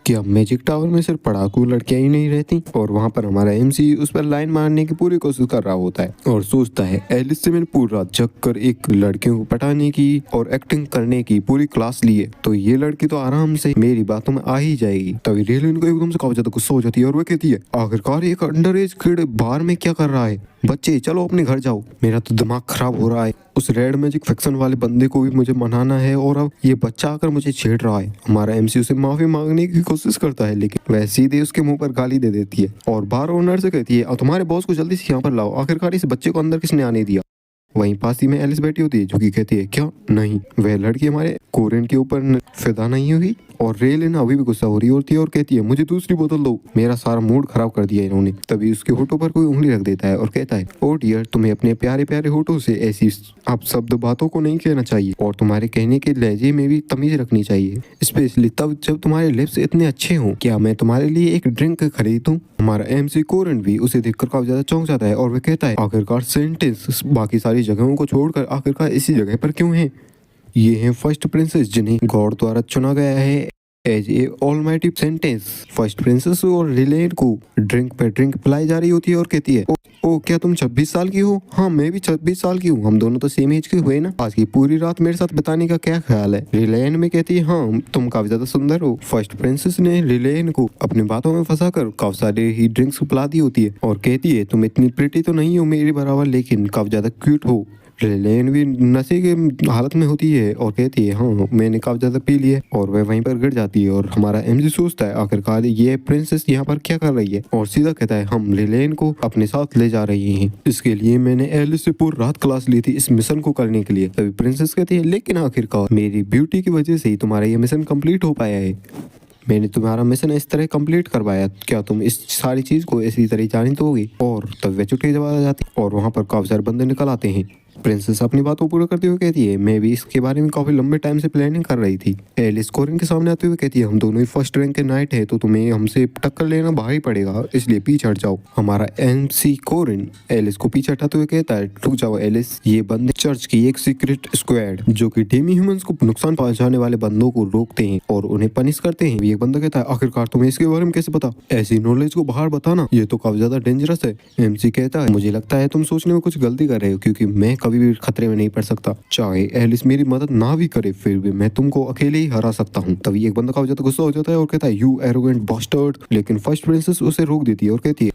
Speaker 1: क्या मैजिक टावर में सिर्फ पढ़ाकू लड़कियां ही नहीं रहती। और वहाँ पर हमारा MC उस पर लाइन मारने की पूरी कोशिश कर रहा होता है और सोचता है एलिस से मैंने पूरी रात जग कर एक लड़कियों को पटाने की और एक्टिंग करने की पूरी क्लास ली है, तो ये लड़की तो आराम से मेरी बातों में आ ही जाएगी। तभी रेलिन को एकदम से काफी ज्यादा गुस्सा हो जाती है और वह कहती है आखिरकार एक अंडर एज किड बार में क्या कर रहा है, बच्चे चलो अपने घर जाओ, मेरा तो दिमाग खराब हो रहा है। उस रेड मैजिक फैक्शन वाले बंदे को भी मुझे मनाना है और अब ये बच्चा आकर मुझे छेड़ रहा है। हमारा MC उसे माफी मांगने की कोशिश करता है लेकिन वह सीधे उसके मुंह पर गाली दे देती है और बार ओनर से कहती है और तुम्हारे बॉस को जल्दी से यहाँ पर लाओ, आखिरकार इस बच्चे को अंदर किसने आने दिया। वहीं पास ही में एलिस बैठी होती है जो कि कहती है क्या नहीं, वह लड़की हमारे कोरिन के ऊपर फिदा नहीं हुई। और रेलिन अभी भी गुस्सा हो रही होती है और कहती है मुझे दूसरी बोतल दो, मेरा सारा मूड खराब कर दिया इन्होंने। तभी उसके होठों पर कोई उंगली रख देता है और कहता है ओ डियर, तुम्हें अपने प्यारे प्यारे होठों से ऐसी आप शब्द बातों को नहीं कहना चाहिए और तुम्हारे कहने के लहजे में भी तमीज रखनी चाहिए, स्पेशली तब जब तुम्हारे लिप्स इतने अच्छे हों। क्या मैं तुम्हारे लिए एक ड्रिंक खरीदूं। हमारा MC कोरिन भी उसे देखकर काफी ज्यादा चौंक जाता है और वह कहता है आखिरकार सेंटेंस बाकी सारी जगहों को छोड़कर आखिरकार इसी जगह पर क्यों है। ये है फर्स्ट प्रिंसेस जिन्हें गॉड द्वारा चुना गया है as a almighty sentence. First princess और रिलेन को ड्रिंक पे ड्रिंक पिलाई जा रही होती है और कहती है ओ क्या तुम 26 साल की हो। हाँ मैं भी 26 साल की हूँ, हम दोनों तो सेम एज के हुए ना। आज की पूरी रात मेरे साथ बिताने का क्या ख्याल है। रिलेन में कहती है हाँ तुम काफी ज्यादा सुंदर हो। फर्स्ट प्रिंसेस ने रिलेन को अपनी बातों में फंसाकर काफी सारे ही ड्रिंक्स पिला दी होती है और कहती है तुम इतनी प्रिटी तो नहीं हो मेरे बराबर लेकिन काफी ज्यादा क्यूट हो। रेलिन भी नशे के हालत में होती है और कहती है हाँ मैंने काफी ज्यादा पी लिया और वह वहीं पर गिर जाती है। और हमारा MC सोचता है आखिरकार ये प्रिंसेस यहाँ पर क्या कर रही है और सीधा कहता है हम रेलिन को अपने साथ ले जा रहे हैं, इसके लिए मैंने एलिस से पूरी रात क्लास ली थी इस मिशन को करने के लिए। तभी प्रिंसेस कहती है लेकिन आखिरकार मेरी ब्यूटी की वजह से ही तुम्हारा ये मिशन कम्प्लीट हो पाया है, मैंने तुम्हारा मिशन इस तरह कंप्लीट करवाया, क्या तुम इस सारी चीज को इसी तरह जानी दोगे। और तब वह चुटकी दबा जाती और वहाँ पर काफी सारे बंदे निकल आते हैं। प्रिंसेस अपनी बात को पूरा करते हुए कहती है मैं भी इसके बारे में काफी लंबे टाइम से प्लानिंग कर रही थी। एलिस कोरिन के सामने आते हुए कहती है हम दोनों ही फर्स्ट रैंक के नाइट है तो तुम्हें हमसे टक्कर लेना भारी पड़ेगा, इसलिए पीछे हट जाओ। हमारा MC कोरिन एलिस को पीछे हटाते हुए कहता है रुक जाओ एलिस, ये बंदे चर्च की एक सीक्रेट स्क्वाड जो कि डेमी ह्यूमंस को नुकसान पहुंचाने वाले बंदों को रोकते हैं और उन्हें पनिश करते हैं। एक बंदा कहता है आखिरकार तुम्हें इसके बारे में कैसे पता, ऐसी नॉलेज को बाहर बताना ये तो काफी ज्यादा डेंजरस है। MC कहता है मुझे लगता है तुम सोचने में कुछ गलती कर रहे हो क्योंकि मैं कभी भी खतरे में नहीं पड़ सकता, चाहे एलिस मेरी मदद ना भी करे फिर भी मैं तुमको अकेले ही हरा सकता हूँ। तभी एक बंदा काफी ज्यादा गुस्सा हो जाता है और कहता है यू एरोगेंट बास्टर्ड, लेकिन फर्स्ट प्रिंसेस उसे रोक देती है और कहती है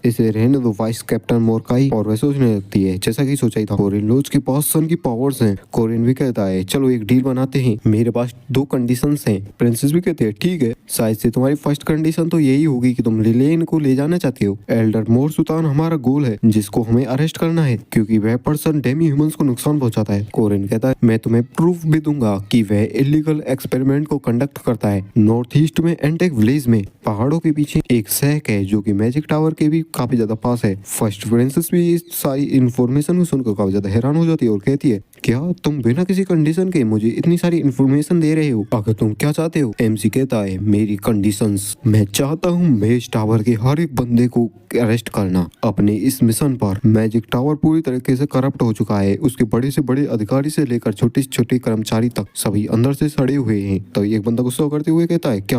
Speaker 1: इसे रहने दो वाइस कैप्टन मोरकाई। और वह सोचने लगती है जैसा कि सोचा ही था कोरिन लोज के पास सन की पावर्स हैं। कोरिन भी कहता है चलो एक डील बनाते हैं, मेरे पास 2 कंडीशंस हैं। प्रिंसेस भी कहते हैं ठीक है, शायद से तुम्हारी फर्स्ट कंडीशन तो यही होगी कि तुम रिलेन को ले जाना चाहते हो। एल्डर मोर सुल्तान हमारा गोल है जिसको हमें अरेस्ट करना है क्योंकि वह पर्सन डेमी ह्यूमंस को नुकसान पहुंचाता है। कोरिन कहता है मैं तुम्हें प्रूफ भी दूंगा कि वह इलीगल एक्सपेरिमेंट को कंडक्ट करता है। नॉर्थ ईस्ट में एंटेक विलेज में पहाड़ों के पीछे एक शहर है जो कि मैजिक टावर के भी काफी ज्यादा पास है। फर्स्ट प्रिंसेस भी इस सारी इन्फॉर्मेशन सुनकर काफी ज्यादा हैरान हो जाती है और कहती है क्या तुम बिना किसी कंडीशन के मुझे इतनी सारी इन्फॉर्मेशन दे रहे हो, आखिर तुम क्या चाहते हो। MC कहता है मेरी कंडीशंस, मैं चाहता हूँ मैजिक टावर के हर एक बंदे को अरेस्ट करना। अपने इस मिशन पर मैजिक टावर पूरी तरीके से करप्ट हो चुका है, उसके बड़े से बड़े अधिकारी से लेकर छोटे से छोटे कर्मचारी तक सभी अंदर से सड़े हुए हैं। तो एक बंदा गुस्सा करते हुए कहता है क्या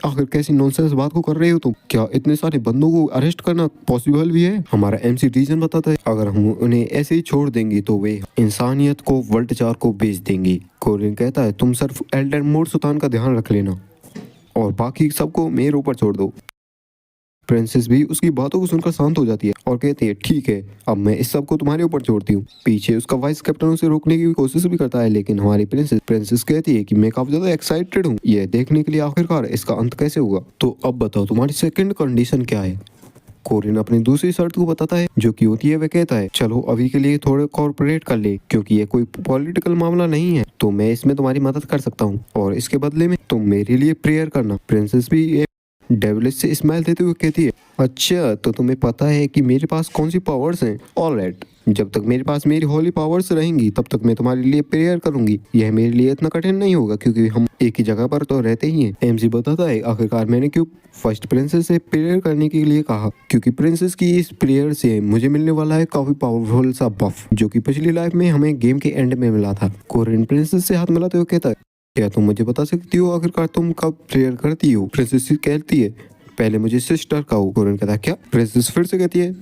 Speaker 1: आखिर कैसी नॉनसेंस बात को कर रहे हो तुम, क्या इतने सारे बंदों को अरेस्ट करना पॉसिबल भी है। हमारा MC रीजन बताता है अगर हम उन्हें ऐसे ही छोड़ देंगे तो वे इंसानियत को वर्ल्ड चार को बेच देंगे। कोरिन कहता है तुम सिर्फ एल्डर मोर सुल्तान का ध्यान रख लेना। और बाकी सबको मेरे ऊपर छोड़ दो। प्रिंसेस भी उसकी बातों को सुनकर शांत हो जाती है और कहती है ठीक है, अब मैं इस सब को तुम्हारे ऊपर छोड़ती हूँ। पीछे उसका वाइस कैप्टन उसे रोकने की कोशिश भी करता है, लेकिन हमारी प्रिंसेस कहती है कि मैं काफी ज्यादा एक्साइटेड हूँ यह देखने के लिए आखिरकार इसका अंत कैसे होगा। तो अब बताओ तुम्हारी सेकंड कंडीशन क्या है। कोरिन अपनी दूसरी शर्त को बताता है, जो कि होती है वह कहता है चलो अभी के लिए थोड़े कॉर्पोरेट कर ले, क्योंकि ये कोई पॉलिटिकल मामला नहीं है तो मैं इसमें तुम्हारी मदद कर सकता हूँ और इसके बदले में तुम मेरे लिए प्रेयर करना। प्रिंसेस भी डेविलिश से स्माइल देते हुए कहती है अच्छा तो तुम्हें पता है कि मेरे पास कौन सी पावर्स हैं। ऑलराइट, जब तक मेरे पास मेरी होली पावर्स रहेंगी तब तक मैं तुम्हारे लिए प्रेयर करूंगी। यह मेरे लिए इतना कठिन नहीं होगा क्योंकि हम एक ही जगह पर तो रहते ही हैं। एमसी बताता है आखिरकार मैंने क्यों फर्स्ट प्रिंसेस से प्रेयर करने के लिए कहा, क्योंकि प्रिंसेस की इस प्रेयर से मुझे मिलने वाला है काफी पावरफुल सा बफ, जो कि पिछली लाइफ में हमें गेम के एंड में मिला था। कोरिन प्रिंसेस से हाथ मिलाते हुए कहता है क्या तुम मुझे बता सकती हो आखिरकार तुम कब प्रेयर करती हो। प्रिंसेस कहती है पहले मुझे सिस्टर कहो। कोरिन कहता है क्या। प्रिंसेस फिर से कहती है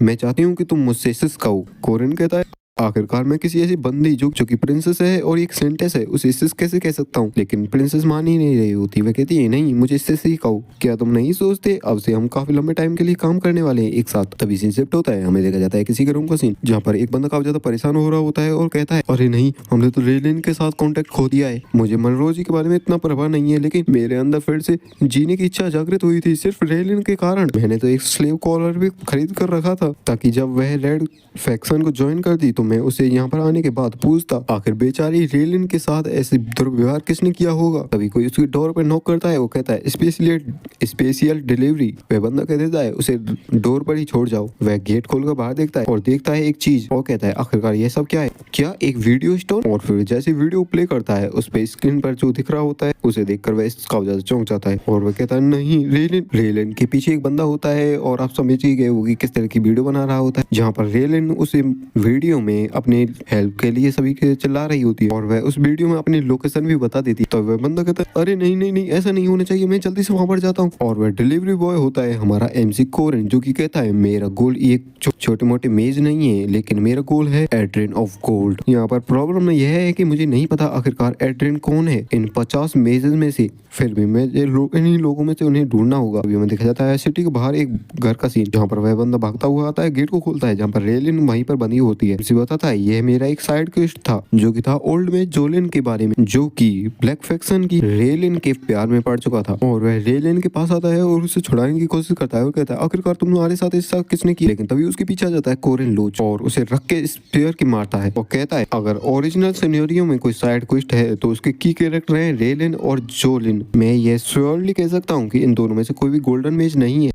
Speaker 1: मैं चाहती हूँ कि तुम मुझसे सिस कहो। कोरिन कहता है आखिरकार मैं किसी ऐसी बंदी जो कि प्रिंसेस है और एक सेंटेस है उसे सिस कैसे कह सकता हूँ। लेकिन प्रिंसेस मान ही नहीं रही होती, वह कहती है नहीं मुझे सिस ही कहो। क्या तुम नहीं सोचते अब से हम काफी लंबे टाइम के लिए काम करने वाले हैं एक साथ। तभी सीन शिफ्ट होता है, हमें देखा जाता है किसी के रूम का सीन, जहाँ पर एक बंदा काफी ज्यादा परेशान हो रहा होता है और कहता है अरे नहीं हमने तो रेलिन के साथ कॉन्टेक्ट खो दिया है। मुझे मनरोजी के बारे में इतना परवाह नहीं है, लेकिन मेरे अंदर फिर से जीने की इच्छा जागृत हुई थी सिर्फ रेलिन के कारण। मैंने तो एक स्लेव कॉलर भी खरीद कर रखा था ताकि जब वह रेड फैक्शन को ज्वाइन कर दी तो मैं उसे यहाँ पर आने के बाद पूछता आखिर बेचारी रेलिन के साथ ऐसे दुर्व्यवहार किसने किया होगा। तभी कोई उसकी डोर पर नॉक करता है, वो कहता है स्पेशल डिलीवरी। वह बंदा कह देता है उसे डोर पर ही छोड़ जाओ। वह गेट खोलकर बाहर देखता है और देखता है एक चीज और कहता है आखिरकार ये सब क्या है, क्या एक वीडियो स्टोन। और फिर जैसे वीडियो प्ले करता है उस पे स्क्रीन पर जो दिख रहा होता है उसे देखकर वह काफी ज्यादा चौंक जाता है और वह कहता है नहीं रेलिन के पीछे एक बंदा होता है और आप समझ ही गए होगी किस तरह की वीडियो बना रहा होता है, जहाँ पर रेलिन उस वीडियो में अपने हेल्प के लिए सभी के चिल्ला रही होती है और वह उस वीडियो में अपनी लोकेशन भी बता देती है। तो वह बंदा कहता है अरे नहीं नहीं नहीं ऐसा नहीं होना चाहिए, मैं जल्दी से वहां पर जाता हूँ। और वह डिलीवरी बॉय होता है हमारा एमसी कोरिन, जो कि कहता है मेरा गोल ये छोटे मोटे मेज नहीं है, लेकिन मेरा गोल है एड्रेन ऑफ गोल्ड। यहाँ पर प्रॉब्लम यह है कि मुझे नहीं पता आखिरकार एड्रेन कौन है इन 50 मेजेस में से, फिर भी मैं इन्हीं लोगों में से उन्हें ढूंढना होगा। अभी हमें देखा जाता है सिटी के बाहर एक घर का सीन, जहाँ पर वह बंदा भागता हुआ आता है, गेट को खोलता है जहाँ पर रेलिन वहीं पर बंधी होती है। बताता है यह मेरा एक साइड क्वेस्ट था जो कि था ओल्ड में जोलिन के बारे में, जो कि ब्लैक फैक्शन की रेलिन के प्यार में पड़ चुका था। और वह रेलिन के पास आता है और उसे छुड़ाने की कोशिश करता है और कहता है आखिरकार तुम्हारे साथ ऐसा किसने किया। लेकिन तभी उसके पीछे आ जाता है कोरिन लोच और उसे रख के स्पेयर की मारता है और कहता है अगर ओरिजिनल सिनेरियो में कोई साइड क्वेस्ट है तो उसके की कैरेक्टर है रेलिन और जोलिन। मैं ये श्योरली कह सकता हूँ कि इन दोनों में से कोई भी गोल्डन मेज नहीं है।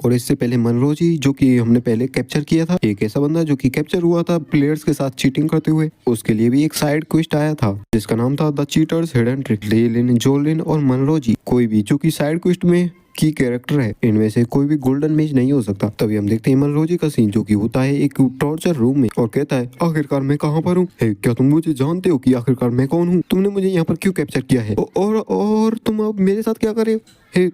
Speaker 1: और इससे पहले मनरोजी जो कि हमने पहले कैप्चर किया था, एक ऐसा बंदा जो कि कैप्चर हुआ था प्लेयर्स के साथ चीटिंग करते हुए, उसके लिए भी एक साइड क्वेस्ट आया था जिसका नाम था the cheaters hidden trick. Relin Jolin और मनरोजी कोई भी जो कि साइड क्वेस्ट में की कैरेक्टर है, इनमें से कोई भी गोल्डन मेज नहीं हो सकता। तभी हम देखते हैं मनरोजी का सीन जो कि होता है एक टॉर्चर रूम में और कहता है आखिरकार मैं कहाँ पर हूँ, क्या तुम मुझे जानते हो कि आखिरकार मैं कौन हूँ, तुमने मुझे यहाँ पर क्यों कैप्चर किया है और तुम अब मेरे साथ क्या कर रहे हो।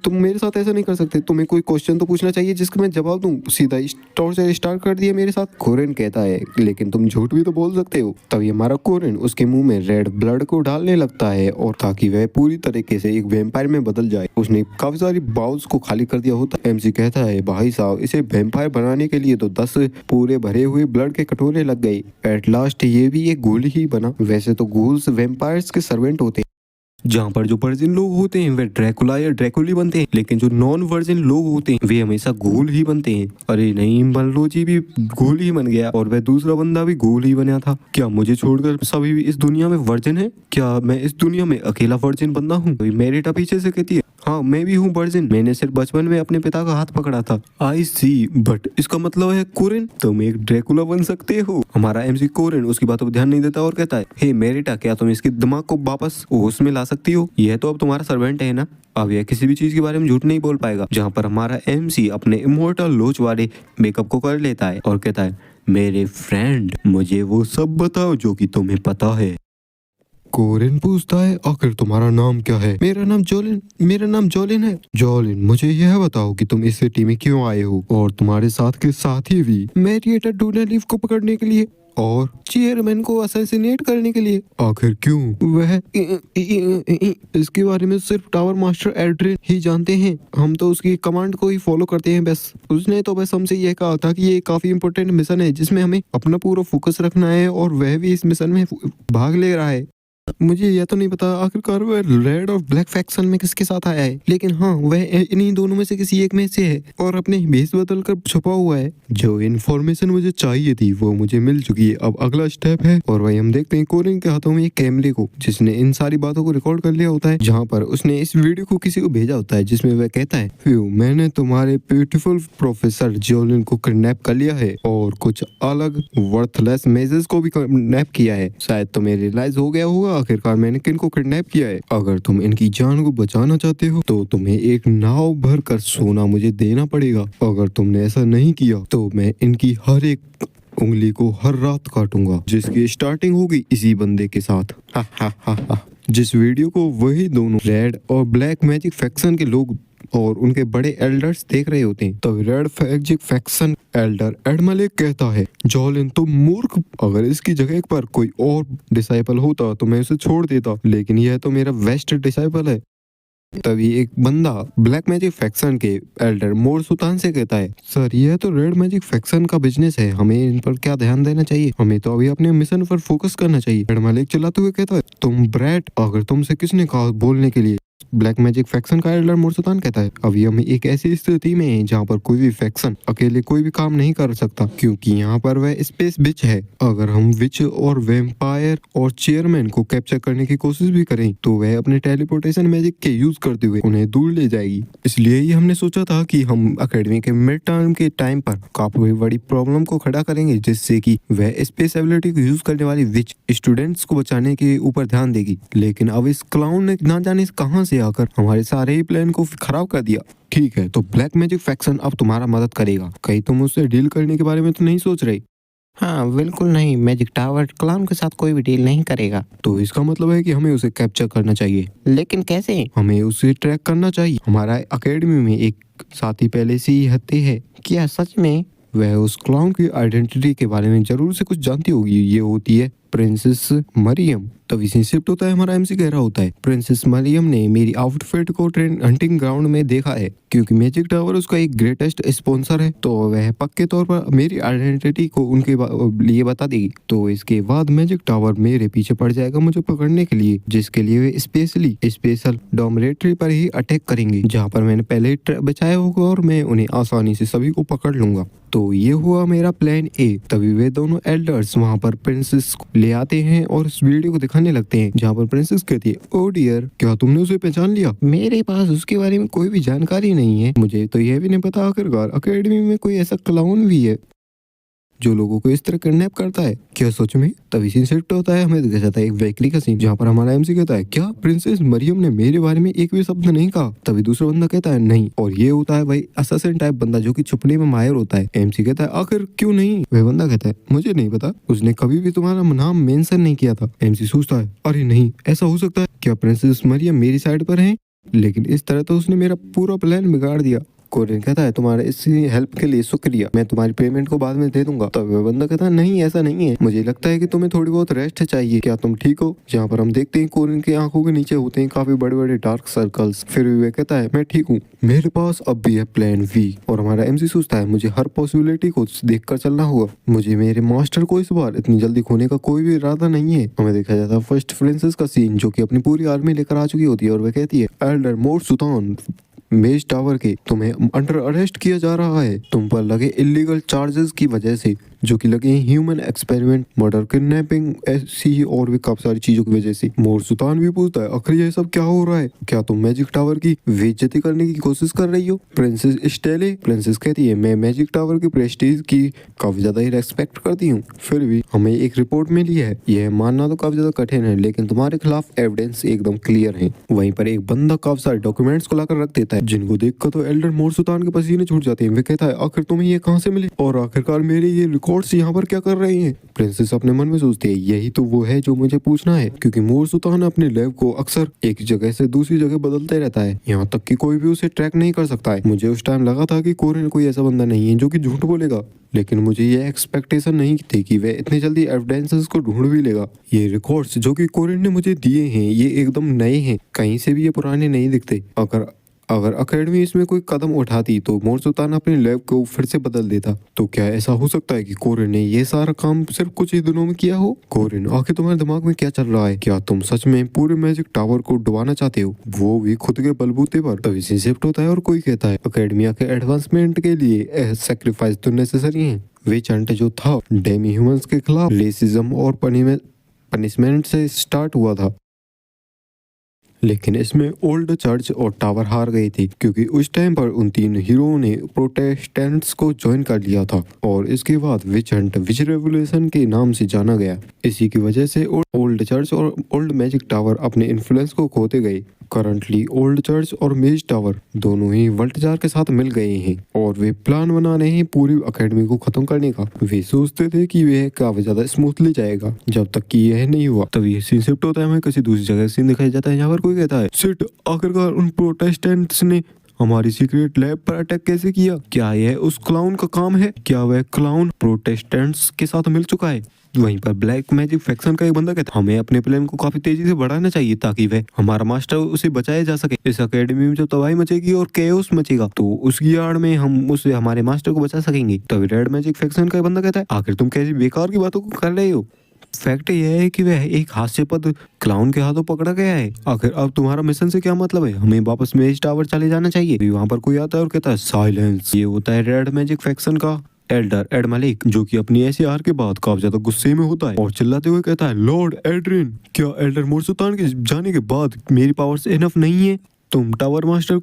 Speaker 1: तुम मेरे साथ ऐसा नहीं कर सकते, तुम्हें कोई क्वेश्चन तो पूछना चाहिए जिसका मैं जवाब दूं। सीधा टॉर्चर स्टार्ट कर दिया मेरे साथ। कोरिन कहता है लेकिन तुम झूठ भी तो बोल सकते हो। तभी हमारा कोरिन उसके मुंह में रेड ब्लड को डालने लगता है और ताकि वह पूरी तरीके से एक वेम्पायर में बदल जाए। उसने काफी सारी बाउल्स को खाली कर दिया होता है। एमसी कहता है भाई साहब इसे वेम्पायर बनाने के लिए तो 10 पूरे भरे हुए ब्लड के कटोरे लग गए। एट लास्ट ये भी एक गूल ही बना। वैसे तो गूल्स वेम्पायर्स के सर्वेंट होते हैं, जहाँ पर जो वर्जिन लोग होते हैं वे ड्रैकुला या ड्रैकुली बनते हैं, लेकिन जो नॉन वर्जिन लोग होते हैं वे हमेशा घोल ही बनते हैं। अरे नहीं, मनरोजी भी घोल ही बन गया और वह दूसरा बंदा भी घोल ही बना था। क्या मुझे छोड़कर सभी भी इस दुनिया में वर्जिन है? क्या मैं इस दुनिया में अकेला वर्जिन बंदा हूँ? मेरिटा पीछे से कहती है हाँ मैं भी हूँ वर्जिन, मैंने सिर्फ बचपन में अपने पिता का हाथ पकड़ा था। आई सी, बट इसका मतलब है कोरिन तुम एक ड्रैकुला बन सकते हो। हमारा एमसी कोरिन उसकी बातों पर ध्यान नहीं देता और कहता है हे मेरिटा, क्या तुम इसके दिमाग को वापस होश में ला सकती हो? यह तो अब तुम्हारा सर्वेंट है ना, अब यह किसी भी चीज के बारे में झूठ नहीं बोल पाएगा। जहाँ पर हमारा एमसी अपने इमोर्टल लोच वाले मेकअप को कर लेता है और कहता है मेरे फ्रेंड मुझे वो सब बताओ जो कि तुम्हें पता है। कोरिन पूछता है आखिर तुम्हारा नाम क्या है? मेरा नाम जोलिन है। जोलिन, मुझे यह बताओ कि तुम इस सिटी में क्यों आए हो और तुम्हारे साथ के साथी भी मैरिएटा डूनालीव को पकड़ने के लिए। और चेयरमैन को असैसिनेट करने के लिए। आखिर क्यों? वह इसके बारे में सिर्फ टावर मास्टर एड्रिन ही जानते हैं। हम तो उसकी कमांड को ही फॉलो करते हैं बस। उसने तो बस हमसे यह कहा था कि ये काफी इंपॉर्टेंट मिशन है जिसमें हमें अपना पूरा फोकस रखना है और वह भी इस मिशन में भाग ले रहा है। मुझे यह तो नहीं पता आखिरकार वह रेड और ब्लैक फैक्शन में किसके साथ आया है, लेकिन हाँ वह इन्हीं दोनों में से किसी एक में से है और अपने भेष बदल कर छुपा हुआ है। जो इन्फॉर्मेशन मुझे चाहिए थी वो मुझे मिल चुकी है। अब अगला स्टेप है और वही हम देखते हैं कोरिन के हाथों में एक कैमरे को जिसने इन सारी बातों को रिकॉर्ड कर लिया होता है, जहाँ पर उसने इस वीडियो को किसी को भेजा होता है जिसमें वह कहता है, मैंने तुम्हारे ब्यूटीफुल प्रोफेसर जोलिन को किडनैप कर लिया है और कुछ अलग वर्थलेस मेजर्स को भी किडनैप किया है। शायद तुम्हें रियलाइज हो गया होगा आखिरकार मैंने किन को किडनैप किया है। अगर तुम इनकी जान को बचाना चाहते हो तो तुम्हें एक नाव भर कर सोना मुझे देना पड़ेगा। अगर तुमने ऐसा नहीं किया तो मैं इनकी हर एक उंगली को हर रात काटूंगा, जिसकी स्टार्टिंग होगी इसी बंदे के साथ। हा हा हा हा। जिस वीडियो को वही दोनों रेड और ब्लैक मैजिक फैक्शन के लोग और उनके बड़े एल्डर्स देख रहे होते हैं, तो रेड मैजिक फैक्शन एल्डर एडमलेक कहता है, जोलिन तुम मूर्ख, अगर इसकी जगह पर कोई और डिसाइपल होता तो मैं उसे छोड़ देता, लेकिन यह तो मेरा बेस्ट डिसाइपल है। तभी एक बंदा ब्लैक मैजिक फैक्शन के एल्डर मोर सुल्तान से कहता है, सर यह तो रेड मैजिक फैक्शन का बिजनेस है, हमें इन पर क्या ध्यान देना चाहिए, हमें तो अभी अपने मिशन पर फोकस करना चाहिए। एडमलेक चलाते हुए कहता है, तुम ब्रैट, अगर तुमसे किसने कहा बोलने के लिए। ब्लैक मैजिक फैक्शन का एल्डर मोर सुल्तान कहता है, अभी हम एक ऐसी स्थिति में हैं जहाँ पर कोई भी फैक्शन अकेले कोई भी काम नहीं कर सकता, क्योंकि यहाँ पर वह स्पेस विच है। अगर हम विच और वैम्पायर और चेयरमैन को कैप्चर करने की कोशिश भी करें तो वह अपने टेलीपोर्टेशन मैजिक के यूज करते हुए उन्हें दूर ले जाएगी। इसलिए ही हमने सोचा था कि हम अकेडमी के मिड टर्म के टाइम पर काफी बड़ी प्रॉब्लम को खड़ा करेंगे, जिससे कि वह स्पेस एबिलिटी को यूज करने वाली विच स्टूडेंट्स को बचाने के ऊपर ध्यान देगी। लेकिन अब इस क्लाउन ने ना जाने कहां से आकर हमारे सारे ही प्लान को खराब कर दिया। ठीक है, तो ब्लैक मैजिक फैक्शन अब तुम्हारा मदद करेगा। कहीं तुम उससे डील करने के बारे में तो नहीं सोच रहे?
Speaker 2: हाँ बिल्कुल नहीं, मैजिक टावर क्लाउन के साथ कोई भी डील नहीं करेगा।
Speaker 1: तो इसका मतलब है कि हमें उसे कैप्चर करना चाहिए।
Speaker 2: लेकिन कैसे?
Speaker 1: हमें उसे ट्रैक करना चाहिए। हमारा अकेडमी में एक साथी पहले से ही हत्या है।
Speaker 2: क्या सच में?
Speaker 1: वह उस क्लाउन की आइडेंटिटी के बारे में जरूर से कुछ जानती होगी। ये होती है प्रिंसेस मरियम। तभी से शिफ्ट होता है हमारा एमसी कह रहा होता है, प्रिंसेस मरियम ने मेरी आउटफिट को ट्रेन हंटिंग ग्राउंड में देखा है, क्योंकि मैजिक टावर उसका एक ग्रेटेस्ट स्पॉन्सर है, तो वह पक्के तौर पर मेरी आइडेंटिटी को उनके लिए बता देगी। तो इसके बाद मैजिक टावर मेरे पीछे पड़ जाएगा मुझे पकड़ने के लिए, जिसके लिए वे स्पेशल डोमिनेटरी पर ही अटैक करेंगे, जहाँ पर मैंने पहले ही बचाया होगा और मैं उन्हें आसानी से सभी को पकड़ लूंगा। तो ये हुआ मेरा प्लान ए। तभी वे दोनों एल्डर्स वहाँ पर प्रिंसेस को ले आते हैं और इस वीडियो को दिखाने लगते हैं, जहाँ पर प्रिंसेस कहती है, ओ डियर, क्या तुमने उसे पहचान लिया?
Speaker 2: मेरे पास उसके बारे में कोई भी जानकारी नहीं है।
Speaker 1: मुझे तो यह भी नहीं पता आखिरकार अकेडमी में कोई ऐसा क्लाउन भी है जो लोगों को इस तरह किडनैप करता है। क्या सच में? तभी सीन शिफ्ट होता है, हमें दिखाया जाता है एक बेकरी का सीन, जहाँ पर हमारा एमसी कहता है, क्या प्रिंसेस मरियम ने मेरे बारे में एक भी शब्द नहीं कहा? तभी दूसरा बंदा कहता है, नहीं। और ये होता है भाई असैसिन टाइप बंदा जो कि छुपने में माहिर होता है। एमसी कहता है, आखिर क्यों नहीं? वह बंदा कहता है, मुझे नहीं पता, उसने कभी भी तुम्हारा नाम मेंशन नहीं किया था। एमसी सोचता है, अरे नहीं, ऐसा हो सकता है क्या प्रिंसेस मरियम मेरी साइड पर है? लेकिन इस तरह तो उसने मेरा पूरा प्लान बिगाड़ दिया। कोरिन कहता है, तुम्हारे इस हेल्प के लिए शुक्रिया, मैं तुम्हारी पेमेंट को बाद में दे दूंगा। तब वह बंदा कहता है, नहीं ऐसा नहीं है, मुझे लगता है कि तुम्हें थोड़ी बहुत रेस्ट चाहिए, क्या तुम ठीक हो? जहाँ पर हम देखते हैं कोरिन की आंखों के नीचे होते हैं काफी बड़े बड़े डार्क सर्कल्स। फिर भी वह कहता है, मैं ठीक हूँ, मेरे पास अब भी है प्लान वी। और हमारा एमसी सोचता है, मुझे हर पॉसिबिलिटी को देख कर चलना होगा, मुझे मेरे मास्टर को इस बार इतनी जल्दी खोने का कोई भी इरादा नहीं है। हमें देखा जाता है फर्स्ट प्रिंसेस का सीन, जो की अपनी पूरी आर्मी लेकर आ चुकी होती है और वह कहती है, एल्डर मोर सुल्तान मेज टावर के तुम्हें अंडर अरेस्ट किया जा रहा है, तुम पर लगे इलीगल चार्जेस की वजह से, जो कि लगे ह्यूमन एक्सपेरिमेंट, मर्डर, किडनैपिंग, ऐसी और भी काफी सारी चीजों की वजह से। मोर सुल्तान भी पूछता है, आखिर ये सब क्या हो रहा है? क्या तुम मैजिक टावर की बेइज्जती करने की कोशिश कर रही हो? Princess stele. प्रिंसेस कहती है, मैं मैजिक टावर की प्रेस्टीज की काफी ज्यादा ही रेस्पेक्ट करती हूँ, फिर भी हमें एक रिपोर्ट मिली है, यह मानना तो काफी ज्यादा कठिन है, लेकिन तुम्हारे खिलाफ एविडेंस एकदम क्लियर है। वहीं पर एक बंदा काफी सारे डॉक्यूमेंट्स को लाकर रख देता है, जिनको देखकर तो एल्डर मोर सुल्तान के पसीने छूट जाते हैं। वे कहता है, आखिर तुम्हें ये कहाँ से मिले और आखिरकार मेरे ये रिकॉर्ड्स यहाँ पर क्या कर रहे हैं? प्रिंसेस अपने मन में सोचती है, यही तो वो है जो मुझे पूछना है, क्योंकि मोर सुल्तान अपने लैब को अक्सर एक जगह से दूसरी जगह बदलते रहता है, यहाँ तक कि कोई भी उसे ट्रैक नहीं कर सकता है। मुझे उस टाइम लगा था कि कोरिन कोई ऐसा बंदा नहीं है जो कि झूठ बोलेगा, लेकिन मुझे ये एक्सपेक्टेशन नहीं थी कि वह इतनी जल्दी एविडेंसेस को ढूंढ भी लेगा। ये रिकॉर्ड्स जो कि कोरिन ने मुझे दिए हैं ये एकदम नए हैं, कहीं से भी ये पुराने नहीं दिखते। अगर अगर अकेडमी इसमें कोई कदम उठाती तो मोर्सुतान अपने लैब को फिर से बदल देता। तो क्या ऐसा हो सकता है कि कोरिन ने ये सारा काम सिर्फ कुछ ही दिनों में किया हो? कोरिन, आखिर तुम्हारे दिमाग में क्या चल रहा है? क्या तुम सच में पूरे मैजिक टावर को डुबाना चाहते हो, वो भी खुद के बलबूते पर? तभी से शिफ्ट होता है और कोई कहता है अकेडमिया के एडवांसमेंट के लिए सेक्रीफाइस तो नेसेसरी है। विचंट जो था डेमी ह्यूमंस के खिलाफ रेसिज्म और पनिशमेंट से स्टार्ट हुआ था, लेकिन इसमें ओल्ड चर्च और टावर हार गए थे क्योंकि उस टाइम पर उन तीन हीरोओं ने प्रोटेस्टेंट्स को ज्वाइन कर लिया था और इसके बाद विच हंट विच रेवोल्यूशन के नाम से जाना गया। इसी की वजह से ओल्ड चर्च और ओल्ड मैजिक टावर अपने इन्फ्लुएंस को खोते गए। करंटली ओल्ड चर्च और मेज टावर दोनों ही वल्टजार के साथ मिल गए हैं और वे प्लान बना रहे हैं पूरी अकेडमी को खत्म करने का। वे सोचते थे कि यह काफी ज्यादा स्मूथली जाएगा जब तक कि यह नहीं हुआ। तब ये सीन शिफ्ट होता है, हमें किसी दूसरी जगह सीन दिखाया जाता है जहाँ पर कोई कहता है सिट, आखिरकार उन प्रोटेस्टेंट्स ने हमारी सीक्रेट लैब पर अटैक कैसे किया? क्या यह उस क्लाउन का काम है? क्या वह क्लाउन प्रोटेस्टेंट्स के साथ मिल चुका है? वहीं पर ब्लैक मैजिक फैक्शन का एक बंदा कहता है हमें अपने प्लान को काफी तेजी से बढ़ाना चाहिए ताकि वह हमारा मास्टर उसे बचाया जा सके। इस अकेडमी में जब तबाही मचेगी और केओस मचेगा तो उसकी आड़ में हम उसे हमारे मास्टर को बचा सकेंगे। तभी रेड मैजिक फैक्शन का एक बंदा कहता है आखिर तुम कैसी बेकार की बातों को कर रहे हो? फैक्ट यह है कि वह एक हास्यास्पद क्लाउन के हाथों पकड़ा गया है। आखिर अब तुम्हारा मिशन से क्या मतलब है? हमें वापस मेज टावर चले जाना चाहिए। वहां पर कोई आता है और कहता है साइलेंस। ये होता है रेड मैजिक फैक्शन का एल्डर एड मलिक, जो कि अपनी ऐसी हार के बाद काफी ज्यादा गुस्से में होता है और चिल्लाते हुए कहता है लॉर्ड एड्रिन, क्या एल्डर मोर्सुतान के जाने के बाद मेरी पावर्स इनफ नहीं है? तुम टावर मास्टर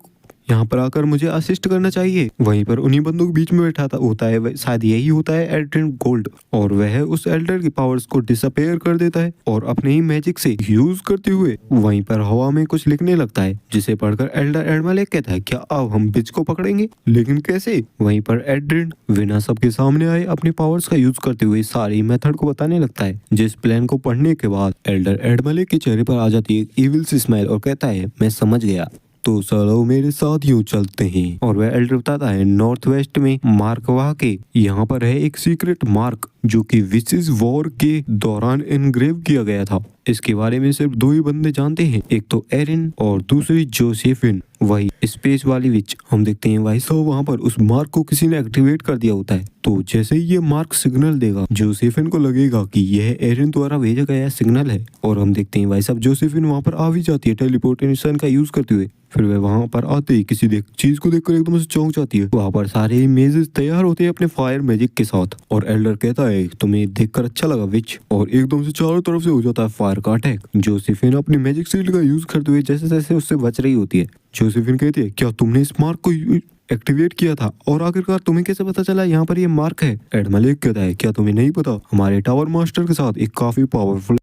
Speaker 1: यहाँ पर आकर मुझे असिस्ट करना चाहिए। वहीं पर उन्हीं बंदों के बीच में बैठा था होता है शायद यही होता है एल्ड्रिन गोल्ड, और वह उस एल्डर की पावर्स को डिसअपेयर कर देता है और अपने ही मैजिक से यूज करते हुए वहीं पर हवा में कुछ लिखने लगता है, जिसे पढ़कर एल्डर एडमलेक कहता है क्या अब हम बिच को पकड़ेंगे? लेकिन कैसे? वहीं पर एड्रिन बिना सबके सामने आए अपने पावर्स का यूज करते हुए सारी मेथड को बताने लगता है, जिस प्लान को पढ़ने के बाद एल्डर एडमलेक के चेहरे पर आ जाती है इविल सी स्माइल और कहता है मैं समझ गया, तो चलो मेरे साथ यूं चलते हैं। और वह एल्डर बताता है नॉर्थ वेस्ट में मार्कवा के यहाँ पर है एक सीक्रेट मार्क जो कि विचेस वॉर के दौरान इनग्रेव किया गया था। इसके बारे में सिर्फ दो ही बंदे जानते हैं, एक तो एरिन और दूसरी जोसेफिन, वही स्पेस वाली विच। हम देखते हैं भाई साहब वहाँ पर उस मार्क को किसी ने एक्टिवेट कर दिया होता है, तो जैसे ही ये मार्क सिग्नल देगा जोसेफिन को लगेगा कि यह एरिन द्वारा भेजा गया सिग्नल है, और हम देखते हैं भाई साहब जोसेफिन वहाँ पर आ भी जाती है टेलीपोर्टेशन का यूज करते हुए। फिर वह वहाँ पर आते ही किसी चीज को देखकर एकदम से चौंक जाती है। वहाँ पर सारे इमेजेस तैयार होते हैं अपने फायर मैजिक के साथ, और एल्डर कहता है तुम्हें देखकर अच्छा लगा विच, और एकदम से चारों तरफ से हो जाता है फायर का अटैक। जोसेफिन अपनी मैजिक शील्ड का यूज करते हुए जैसे जैसे उससे बच रही होती है, जोसेफिन कहती है क्या तुमने इस मार्क को एक्टिवेट किया था, और आखिरकार तुम्हें कैसे पता चला यहाँ पर ये मार्क है? एडमलेक कहता है क्या तुम्हें नहीं पता हमारे टावर मास्टर के साथ एक काफी पावरफुल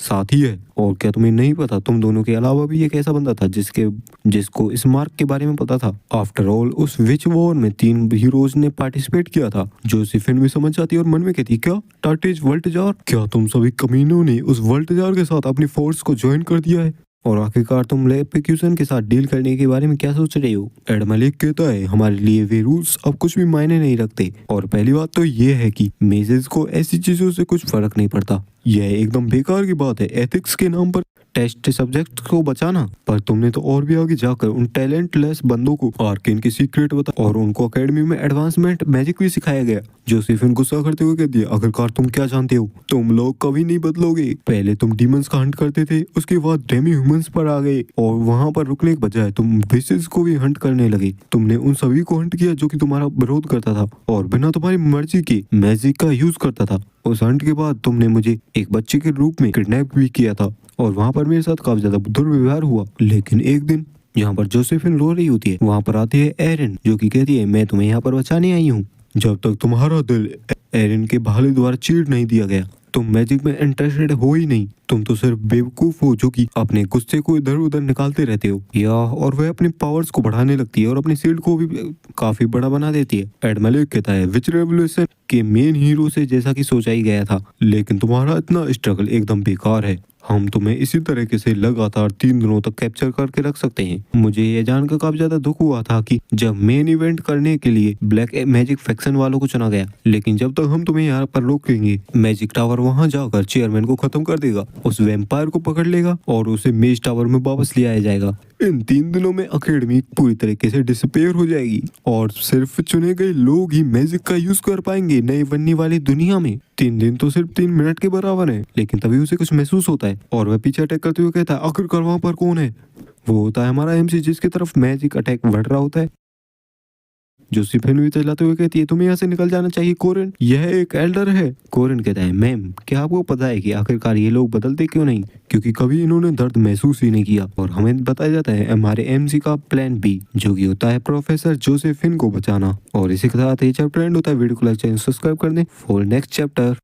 Speaker 1: साथी है, और क्या तुम्हें नहीं पता तुम दोनों के अलावा भी एक ऐसा बंदा था जिसको इस मार्क के बारे में पता था? आफ्टर ऑल उस विच वॉर में 3 हीरोज ने पार्टिसिपेट किया था। जोसेफिन भी समझ जाती है और मन में कहती क्या टार्टेज वल्टजार, क्या तुम सभी कमीनों ने उस वल्टजार के साथ अपनी फोर्स को ज्वाइन कर दिया है? और आखिरकार तुम लेपिक्यूसन के साथ डील करने के बारे में क्या सोच रहे हो? एडमलेक कहता है हमारे लिए वे रूल्स अब कुछ भी मायने नहीं रखते, और पहली बात तो ये है कि मेजेस को ऐसी चीजों से कुछ फर्क नहीं पड़ता। यह एकदम बेकार की बात है एथिक्स के नाम पर टेस्ट सब्जेक्ट को बचाना, पर तुमने तो और भी आगे जाकर उन टैलेंटलेस बंदों को आर्केन की सीक्रेट बता और उनको एकेडमी में एडवांसमेंट मैजिक भी सिखाया गया। जोसेफिन गुस्सा करते हुए कहती है आखिरकार तुम क्या जानते हो? तुम लोग कभी नहीं बदलोगे। पहले तुम डीमंस का हंट करते थे, उसके बाद डेमी ह्यूमंस पर आ गए, और वहां पर रुकने के बजाय तुम विशेष को भी हंट करने लगे। तुमने उन सभी को हंट किया जो कि तुम्हारा विरोध करता था और बिना तुम्हारी मर्जी के मैजिक का यूज करता था। उस हंट के बाद तुमने मुझे एक बच्चे के रूप में किडनैप भी किया था, और वहाँ पर मेरे साथ काफी ज्यादा दुर्व्यवहार हुआ। लेकिन एक दिन यहाँ पर जोसेफिन रो रही होती है, वहाँ पर आती है एरिन जो कि कहती है मैं तुम्हें यहाँ पर बचाने आई हूँ। जब तक तुम्हारा दिल एरिन के भाले द्वारा चीर नहीं दिया गया तुम मैजिक में इंटरेस्टेड हो ही नहीं। तुम तो सिर्फ बेवकूफ हो जो कि अपने गुस्से को इधर उधर निकालते रहते हो। या और वह अपने पावर्स को बढ़ाने लगती है और अपनी शील्ड को भी काफी बड़ा बना देती है। एडमलेक कहता है विच रेवोल्यूशन के मेन हीरो से जैसा कि सोचा ही गया था, लेकिन तुम्हारा इतना स्ट्रगल एकदम बेकार है। हम तुम्हें इसी तरीके से लगातार 3 दिनों तक कैप्चर करके रख सकते हैं। मुझे ये जानकर काफी ज्यादा दुख हुआ था कि जब मेन इवेंट करने के लिए ब्लैक मैजिक फैक्शन वालों को चुना गया, लेकिन जब तक हम तुम्हें यहाँ पर रोकेंगे, मैजिक टावर वहाँ जाकर चेयरमैन को खत्म कर देगा, उस वैम्पायर को पकड़ लेगा और उसे मेज टावर में वापस ले आया जाएगा। इन 3 दिनों में अकेडमी पूरी तरीके से डिसअपेयर हो जाएगी और सिर्फ चुने गए लोग ही मैजिक का यूज कर पाएंगे नए बनने वाली दुनिया में। 3 दिन तो सिर्फ 3 मिनट के बराबर है, लेकिन तभी उसे कुछ महसूस होता है और वह पीछे अटैक करते हुए कहता है, आखिरकार वहां पर कौन है? वो होता है हमारा एमसी, जिसकी तरफ मैजिक अटैक बढ़ रहा होता है। जो सिफिन भी चलाते हुए कहती है, तुम्हें यहाँ से निकल जाना चाहिए कोरिन, यह एक एल्डर है। कोरिन कहता है, मैम क्या आपको पता है कि आखिरकार ये लोग बदलते क्यों नहीं? क्योंकि कभी इन्होंने दर्द महसूस ही नहीं किया। और हमें बताया जाता है हमारे एमसी का प्लान बी, जो कि होता है प्रोफेसर जोसेफिन को बचाना। और इसी के साथ ये चैप्टर एंड होता है। वीडियो को लाइक चैनल सब्सक्राइब कर दें फॉर नेक्स्ट चैप्टर।